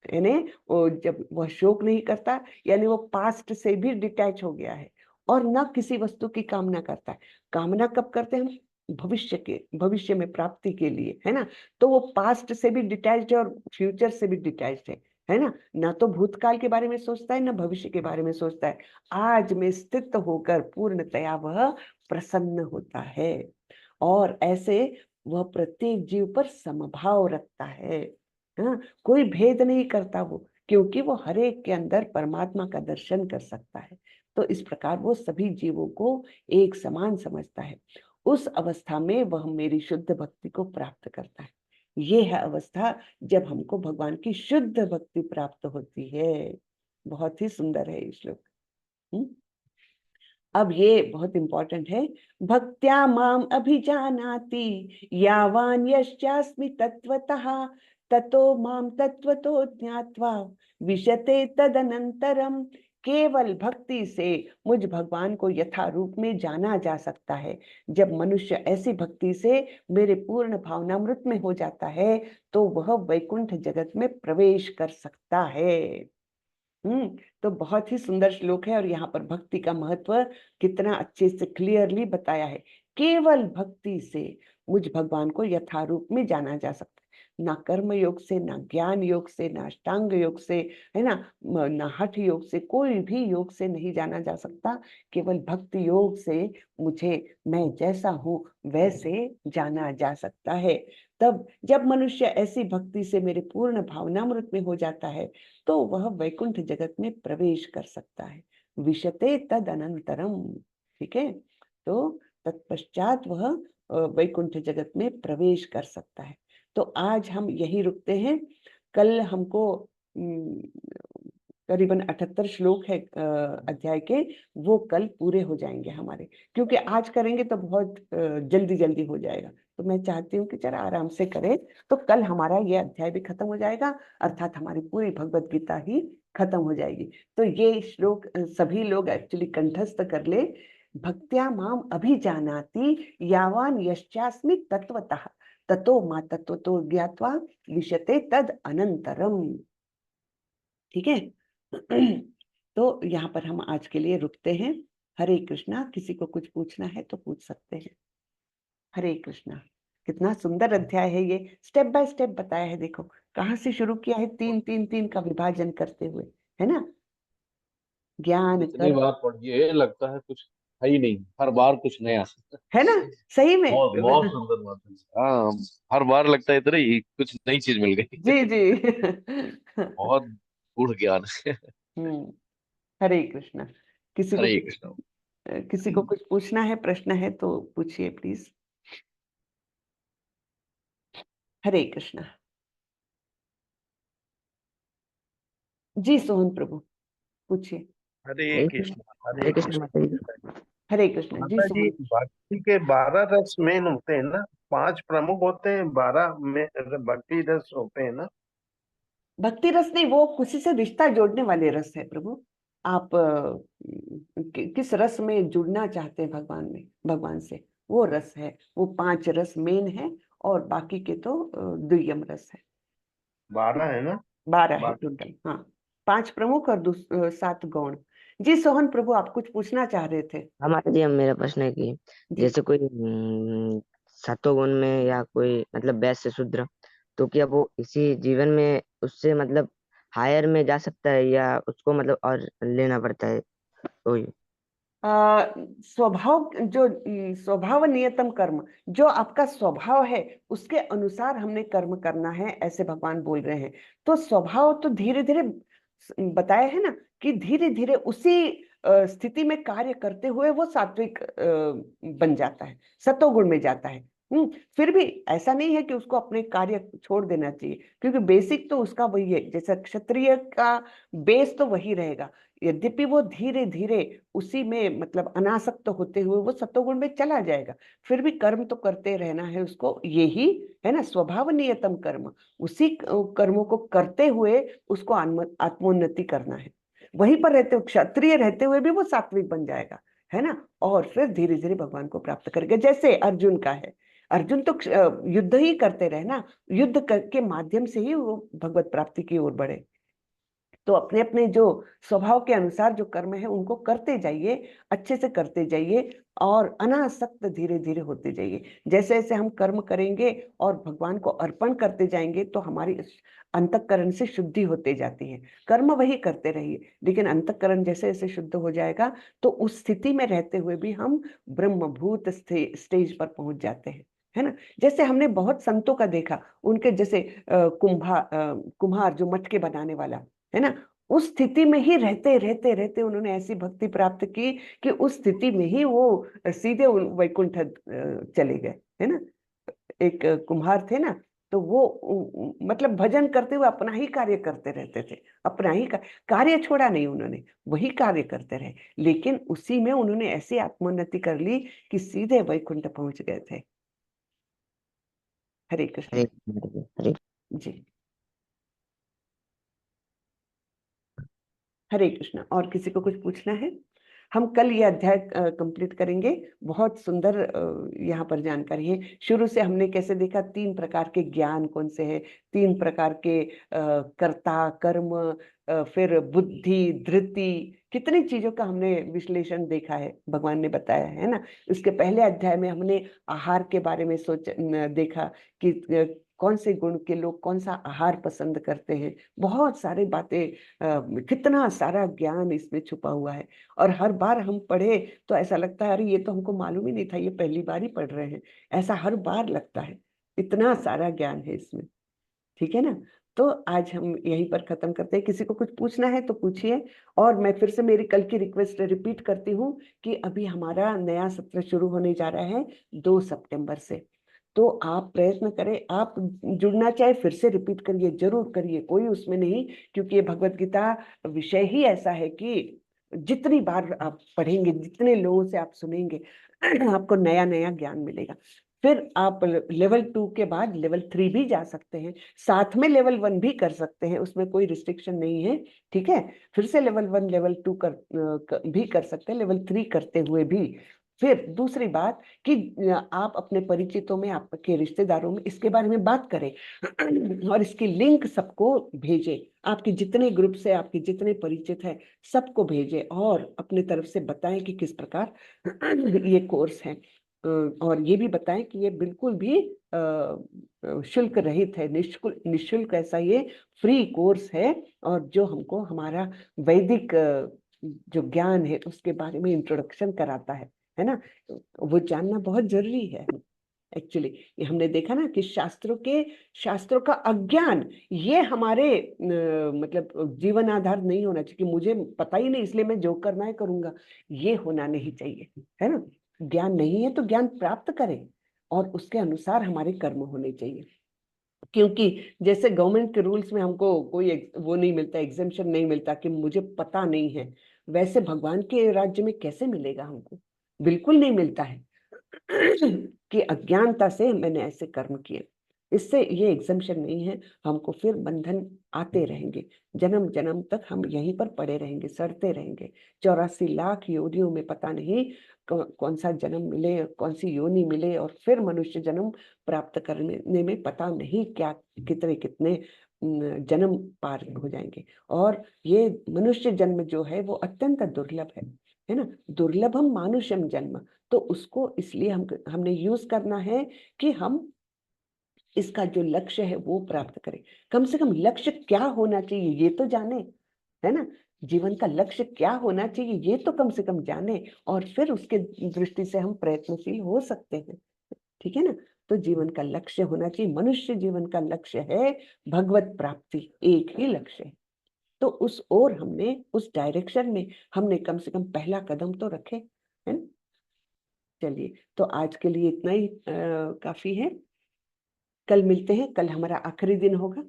Speaker 1: यानी वो जब वह शोक नहीं करता, यानी वो पास्ट से भी डिटैच हो गया है और न किसी वस्तु की कामना करता है। कामना कब करते हैं हम? भविष्य में प्राप्ति के लिए, है ना। तो वो पास्ट से भी डिटैच्ड है और फ्यूचर से भी डिटैच्ड है ना। ना तो भूतकाल के बारे में सोचता है, ना भविष्य के बारे में सोचता है। आज में स्थित होकर पूर्णतया वह प्रसन्न होता है और ऐसे वह प्रत्येक जीव पर समभाव रखता है। हाँ, कोई भेद नहीं करता वो, क्योंकि वो हर एक के अंदर परमात्मा का दर्शन कर सकता है। तो इस प्रकार वो सभी जीवों को एक समान समझता है। उस अवस्था में वह मेरी शुद्ध भक्ति को प्राप्त करता है। ये है अवस्था जब हमको भगवान की शुद्ध भक्ति प्राप्त होती है। बहुत ही सुंदर है ये श्लोक। अब ये बहुत इंपॉर्टेंट है। भक्त्या माम अभिजानाति यावान यश्चास्मि तत्वतः ततो माम तत्वतो ज्ञात्वा विशते तदनंतरम। केवल भक्ति से मुझ भगवान को यथा रूप में जाना जा सकता है। जब मनुष्य ऐसी भक्ति से मेरे पूर्ण भावनामृत में हो जाता है तो वह वैकुंठ जगत में प्रवेश कर सकता है। तो बहुत ही सुंदर श्लोक है और यहाँ पर भक्ति का महत्व कितना अच्छे से क्लियरली बताया है। केवल भक्ति से मुझ भगवान को यथारूप में जाना जा सकता है। ना कर्म योग से, ना ज्ञान योग से, ना अष्टांग योग से, है ना, ना हठ योग से, कोई भी योग से नहीं जाना जा सकता। केवल भक्ति योग से मुझे, मैं जैसा हूँ वैसे जाना जा सकता है। तब जब मनुष्य ऐसी भक्ति से मेरे पूर्ण भावनामृत में हो जाता है तो वह वैकुंठ जगत में प्रवेश कर सकता है। विशते तद अनंतरम। ठीक है, तो तत्पश्चात वह वैकुंठ जगत में प्रवेश कर सकता है। तो आज हम यही रुकते हैं। कल हमको करीबन 78 श्लोक है अध्याय के, वो कल पूरे हो जाएंगे हमारे, क्योंकि आज करेंगे तो बहुत जल्दी जल्दी हो जाएगा। तो मैं चाहती हूँ कि जरा आराम से करें, तो कल हमारा ये अध्याय भी खत्म हो जाएगा, अर्थात हमारी पूरी भगवत गीता ही खत्म हो जाएगी। तो ये श्लोक सभी लोग एक्चुअली कंठस्थ कर ले। भक्त्या माम अभिजानाति यावान यश्चास्मि तत्वतः ततो मा तत्वतो ज्ञात्वा विशते तद अनंतरम। ठीक है। तो यहाँ पर हम आज के लिए रुकते हैं। हरे कृष्णा। किसी को कुछ पूछना है तो पूछ सकते हैं। हरे कृष्णा। कितना सुंदर अध्याय है ये, स्टेप बाय स्टेप बताया है। देखो कहाँ से शुरू किया है, तीन तीन तीन का विभाजन करते हुए, है ना। ज्ञान
Speaker 2: जितनी
Speaker 1: कर्म,
Speaker 2: बार पढ़िए लगता है कुछ है ही नहीं, हर बार कुछ नया।
Speaker 1: है ना, सही में।
Speaker 2: बहुत बहुत सुंदर बात है। हाँ, हर बार लगता है इधर ही कुछ नई चीज मिल गई।
Speaker 1: जी जी।
Speaker 2: बहुत गूढ़ ज्ञान है।
Speaker 1: हम्म। हरे कृष्णा। किसी को
Speaker 2: हरे
Speaker 1: कुछ,
Speaker 2: कृष्ण।
Speaker 1: किसी को कुछ पूछना है, प्रश्न है तो पूछिए प्लीज। हरे कृष्णा। जी सोहन प्रभु, पूछिए।
Speaker 3: हरे कृष्ण।
Speaker 4: हरे
Speaker 3: हरे
Speaker 4: कृष्ण
Speaker 3: कृष्ण।
Speaker 4: माता जी।
Speaker 1: हरे कृष्ण जी
Speaker 3: माता जी,
Speaker 1: सोहन।
Speaker 3: भक्ति के 12 रस मेन होते हैं ना? 5 प्रमुख होते हैं, 12 में भक्ति रस होते हैं ना?
Speaker 1: भक्ति रस नहीं, वो किसी से रिश्ता जोड़ने वाले रस है प्रभु। आप किस रस में जुड़ना चाहते हैं भगवान में, भगवान से, वो रस है। वो 5 रस मेन है, और बाकी के तो दुय्यम रस है।
Speaker 3: 12 है ना?
Speaker 1: 12 है
Speaker 3: बाकी
Speaker 1: टोटल, हाँ। 5 प्रमुख और 7 गौण। जी सोहन प्रभु, आप कुछ पूछना चाह रहे थे।
Speaker 4: हाँ माता जी, अब मेरा प्रश्न है कि
Speaker 1: जी।
Speaker 4: जैसे कोई सतोगुण में या कोई मतलब वैश्य शूद्र, तो क्या वो इसी जीवन में उससे मतलब हायर में जा सकता है या उसको मतलब और लेना पड़ता है कोई?
Speaker 1: स्वभाव, जो स्वभाव नियतम कर्म, जो आपका स्वभाव है उसके अनुसार हमने कर्म करना है, ऐसे भगवान बोल रहे हैं। तो स्वभाव तो धीरे धीरे बताया है ना, कि धीरे धीरे उसी स्थिति में कार्य करते हुए वो सात्विक बन जाता है, सतोगुण में जाता है। फिर भी ऐसा नहीं है कि उसको अपने कार्य छोड़ देना चाहिए, क्योंकि बेसिक तो उसका वही है, जैसे क्षत्रिय का बेस तो वही रहेगा। यद्यपि वो धीरे धीरे उसी में मतलब अनासक्त होते हुए वो सत्वगुण में चला जाएगा, फिर भी कर्म तो करते रहना है उसको। यही है ना स्वभाव नियतम कर्म, उसी कर्मों को करते हुए उसको आत्मोन्नति करना है। वहीं पर रहते हुए, क्षत्रिय रहते हुए भी वो सात्विक बन जाएगा, है ना। और फिर धीरे धीरे भगवान को प्राप्त करेगा, जैसे अर्जुन का है। अर्जुन तो युद्ध ही करते रहे ना, युद्ध के माध्यम से ही वो भगवत प्राप्ति की ओर बढ़े। तो अपने अपने जो स्वभाव के अनुसार जो कर्म है उनको करते जाइए, अच्छे से करते जाइए, और अनासक्त धीरे धीरे होते जाइए। जैसे जैसे हम कर्म करेंगे और भगवान को अर्पण करते जाएंगे तो हमारी अंतःकरण से शुद्धि होते जाती है। कर्म वही करते रहिए, लेकिन अंतःकरण जैसे जैसे शुद्ध हो जाएगा तो उस स्थिति में रहते हुए भी हम ब्रह्मभूत स्टेज पर पहुंच जाते हैं, है ना। जैसे हमने बहुत संतों का देखा, उनके जैसे कुम्हार जो मटके बनाने वाला, है ना, उस स्थिति में ही रहते रहते रहते उन्होंने ऐसी भक्ति प्राप्त की कि उस स्थिति में ही वो सीधे वैकुंठ चले गए, है ना। एक कुम्हार थे ना, तो वो मतलब भजन करते हुए अपना ही कार्य करते रहते थे, अपना ही कार्य छोड़ा नहीं उन्होंने, वही कार्य करते रहे, लेकिन उसी में उन्होंने ऐसी आत्मोन्नति कर ली कि सीधे वैकुंठ पहुंच गए थे। हरे कृष्ण
Speaker 4: हरे कृष्ण माता जी, हरे।
Speaker 1: जी। हरे कृष्ण। और किसी को कुछ पूछना है? हम कल ये अध्याय कंप्लीट करेंगे। बहुत सुंदर यहाँ पर जानकारी है। शुरू से हमने कैसे देखा, 3 प्रकार के ज्ञान कौन से हैं, 3 प्रकार के कर्ता कर्म, फिर बुद्धि, धृति, कितनी चीजों का हमने विश्लेषण देखा है, भगवान ने बताया है ना। इसके पहले अध्याय में हमने आहार के बारे में देखा कि कौन से गुण के लोग कौन सा आहार पसंद करते हैं। बहुत सारी बातें, कितना सारा ज्ञान इसमें छुपा हुआ है। और हर बार हम पढ़े तो ऐसा लगता है अरे ये तो हमको मालूम ही नहीं था, ये पहली बार ही पढ़ रहे हैं, ऐसा हर बार लगता है। इतना सारा ज्ञान है इसमें, ठीक है ना। तो आज हम यहीं पर खत्म करते हैं। किसी को कुछ पूछना है तो पूछिए। और मैं फिर से मेरी कल की रिक्वेस्ट रिपीट करती हूँ कि अभी हमारा नया सत्र शुरू होने जा रहा है 2 सितंबर से। तो आप प्रयत्न करें, आप जुड़ना चाहे फिर से रिपीट करिए, जरूर करिए, कोई उसमें नहीं, क्योंकि ये भगवत गीता विषय ही ऐसा है कि जितनी बार आप पढ़ेंगे, जितने लोगों से आप सुनेंगे, आपको नया नया ज्ञान मिलेगा। फिर आप लेवल 2 के बाद लेवल 3 भी जा सकते हैं, साथ में लेवल 1 भी कर सकते हैं, उसमें कोई रिस्ट्रिक्शन नहीं है, ठीक है। फिर से लेवल 1 लेवल 2 भी कर सकते हैं, लेवल 3 करते हुए भी। फिर दूसरी बात कि आप अपने परिचितों में, आपके रिश्तेदारों में इसके बारे में बात करें और इसकी लिंक सबको भेजें। आपके जितने ग्रुप से, आपके जितने परिचित हैं, सबको भेजें और अपने तरफ से बताएं कि किस प्रकार ये कोर्स है। और ये भी बताएं कि ये बिल्कुल भी शुल्क रहित है, निशुल्क ऐसा ये फ्री कोर्स है। और जो हमको हमारा वैदिक जो ज्ञान है उसके बारे में इंट्रोडक्शन कराता है ना। वो जानना बहुत जरूरी है। एक्चुअली ये हमने देखा ना कि शास्त्रों का अज्ञान ये हमारे मतलब जीवन आधार नहीं होना चाहिए कि मुझे पता ही नहीं इसलिए मैं जो करना है करूंगा, ये होना नहीं चाहिए, है ना। ज्ञान नहीं है तो ज्ञान प्राप्त करें और उसके अनुसार हमारे कर्म होने चाहिए। क्योंकि जैसे गवर्नमेंट के रूल्स में हमको कोई वो नहीं मिलता, एग्जेम्पशन नहीं मिलता कि मुझे पता नहीं है, वैसे भगवान के राज्य में कैसे मिलेगा हमको? बिल्कुल नहीं मिलता है कि अज्ञानता से मैंने ऐसे कर्म किए, इससे ये एग्जम्पशन नहीं है। हमको फिर बंधन आते रहेंगे, जन्म जन्म तक हम यहीं पर पड़े रहेंगे, सड़ते रहेंगे। 84 लाख योनियों में पता नहीं कौन सा जन्म मिले, कौन सी योनि मिले, और फिर मनुष्य जन्म प्राप्त करने में पता नहीं क्या कितने कितने जन्म पार हो जाएंगे। और ये मनुष्य जन्म जो है वो अत्यंत दुर्लभ है ना। दुर्लभम मानुषम जन्म, तो उसको इसलिए हमने यूज करना है कि हम इसका जो लक्ष्य है वो प्राप्त करें। कम से कम लक्ष्य क्या होना चाहिए ये तो जाने, है ना। जीवन का लक्ष्य क्या होना चाहिए ये तो कम से कम जाने, और फिर उसके दृष्टि से हम प्रयत्नशील हो सकते हैं, ठीक है ना। तो जीवन का लक्ष्य होना चाहिए, मनुष्य जीवन का लक्ष्य है भगवत प्राप्ति, एक ही लक्ष्य है। तो उस ओर हमने, उस डायरेक्शन में हमने कम से कम पहला कदम तो रखे, है ना। चलिए, तो आज के लिए इतना ही काफी है। कल मिलते हैं, कल हमारा आखिरी दिन होगा।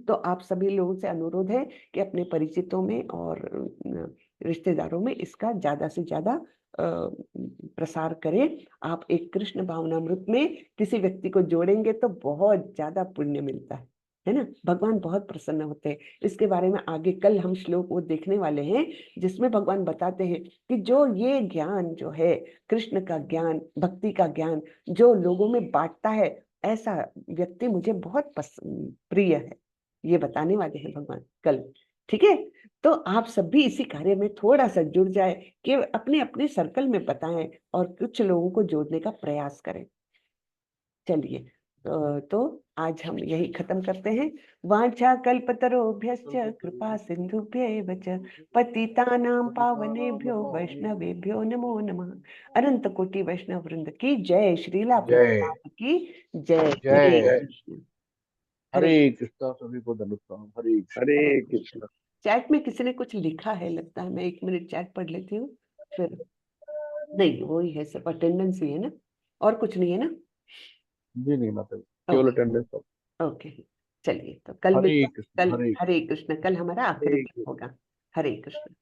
Speaker 1: तो आप सभी लोगों से अनुरोध है कि अपने परिचितों में और रिश्तेदारों में इसका ज्यादा से ज्यादा प्रसार करें। आप एक कृष्ण भावनामृत में किसी व्यक्ति को जोड़ेंगे तो बहुत ज्यादा पुण्य मिलता है ना। भगवान बहुत प्रसन्न होते हैं। इसके बारे में आगे कल हम श्लोक वो देखने वाले हैं जिसमें भगवान बताते हैं कि जो ये ज्ञान जो है, कृष्ण का ज्ञान, भक्ति का ज्ञान जो लोगों में बांटता है, ऐसा व्यक्ति मुझे बहुत प्रिय है। ये बताने वाले हैं भगवान कल, ठीक है। तो आप सब भी इसी कार्य में थोड़ा सा जुड़ जाए कि अपने अपने सर्कल में बताएं और कुछ लोगों को जोड़ने का प्रयास करें। चलिए, तो आज हम यही खत्म करते हैं। वांछा कल्पतरोभ्यश्च कृपा सिंधुभ्येव च पतितानां पावनेभ्यो वैष्णवेभ्यो नमो नमः। अनंत कोटि वैष्णव वृंद की जय, श्रीला
Speaker 2: जय
Speaker 1: प्रभुपाद की जय।
Speaker 2: जय।
Speaker 1: हरे कृष्ण। हरे
Speaker 2: हरे कृष्णा, सभी को धन्यवाद। हरे कृष्ण।
Speaker 3: हरे
Speaker 1: हरे
Speaker 3: कृष्ण।
Speaker 1: कृष्ण। चैट में किसी ने कुछ लिखा है लगता है, मैं 1 मिनट चैट पढ़ लेती हूँ फिर। नहीं, वो ही है, सिर्फ अटेंडेंस ही है ना, और कुछ नहीं है ना।
Speaker 2: जी नहीं माता जी, केवल
Speaker 1: ओके
Speaker 2: अटेंडेंस।
Speaker 1: ओके। चलिए, तो कल
Speaker 2: हरे
Speaker 1: मिलते हैं।
Speaker 2: कृष्ण।
Speaker 1: कल
Speaker 2: हरे
Speaker 1: हरे कृष्ण, कल हमारा आखिरी
Speaker 3: हरे
Speaker 1: दिन होगा। हरे कृष्ण।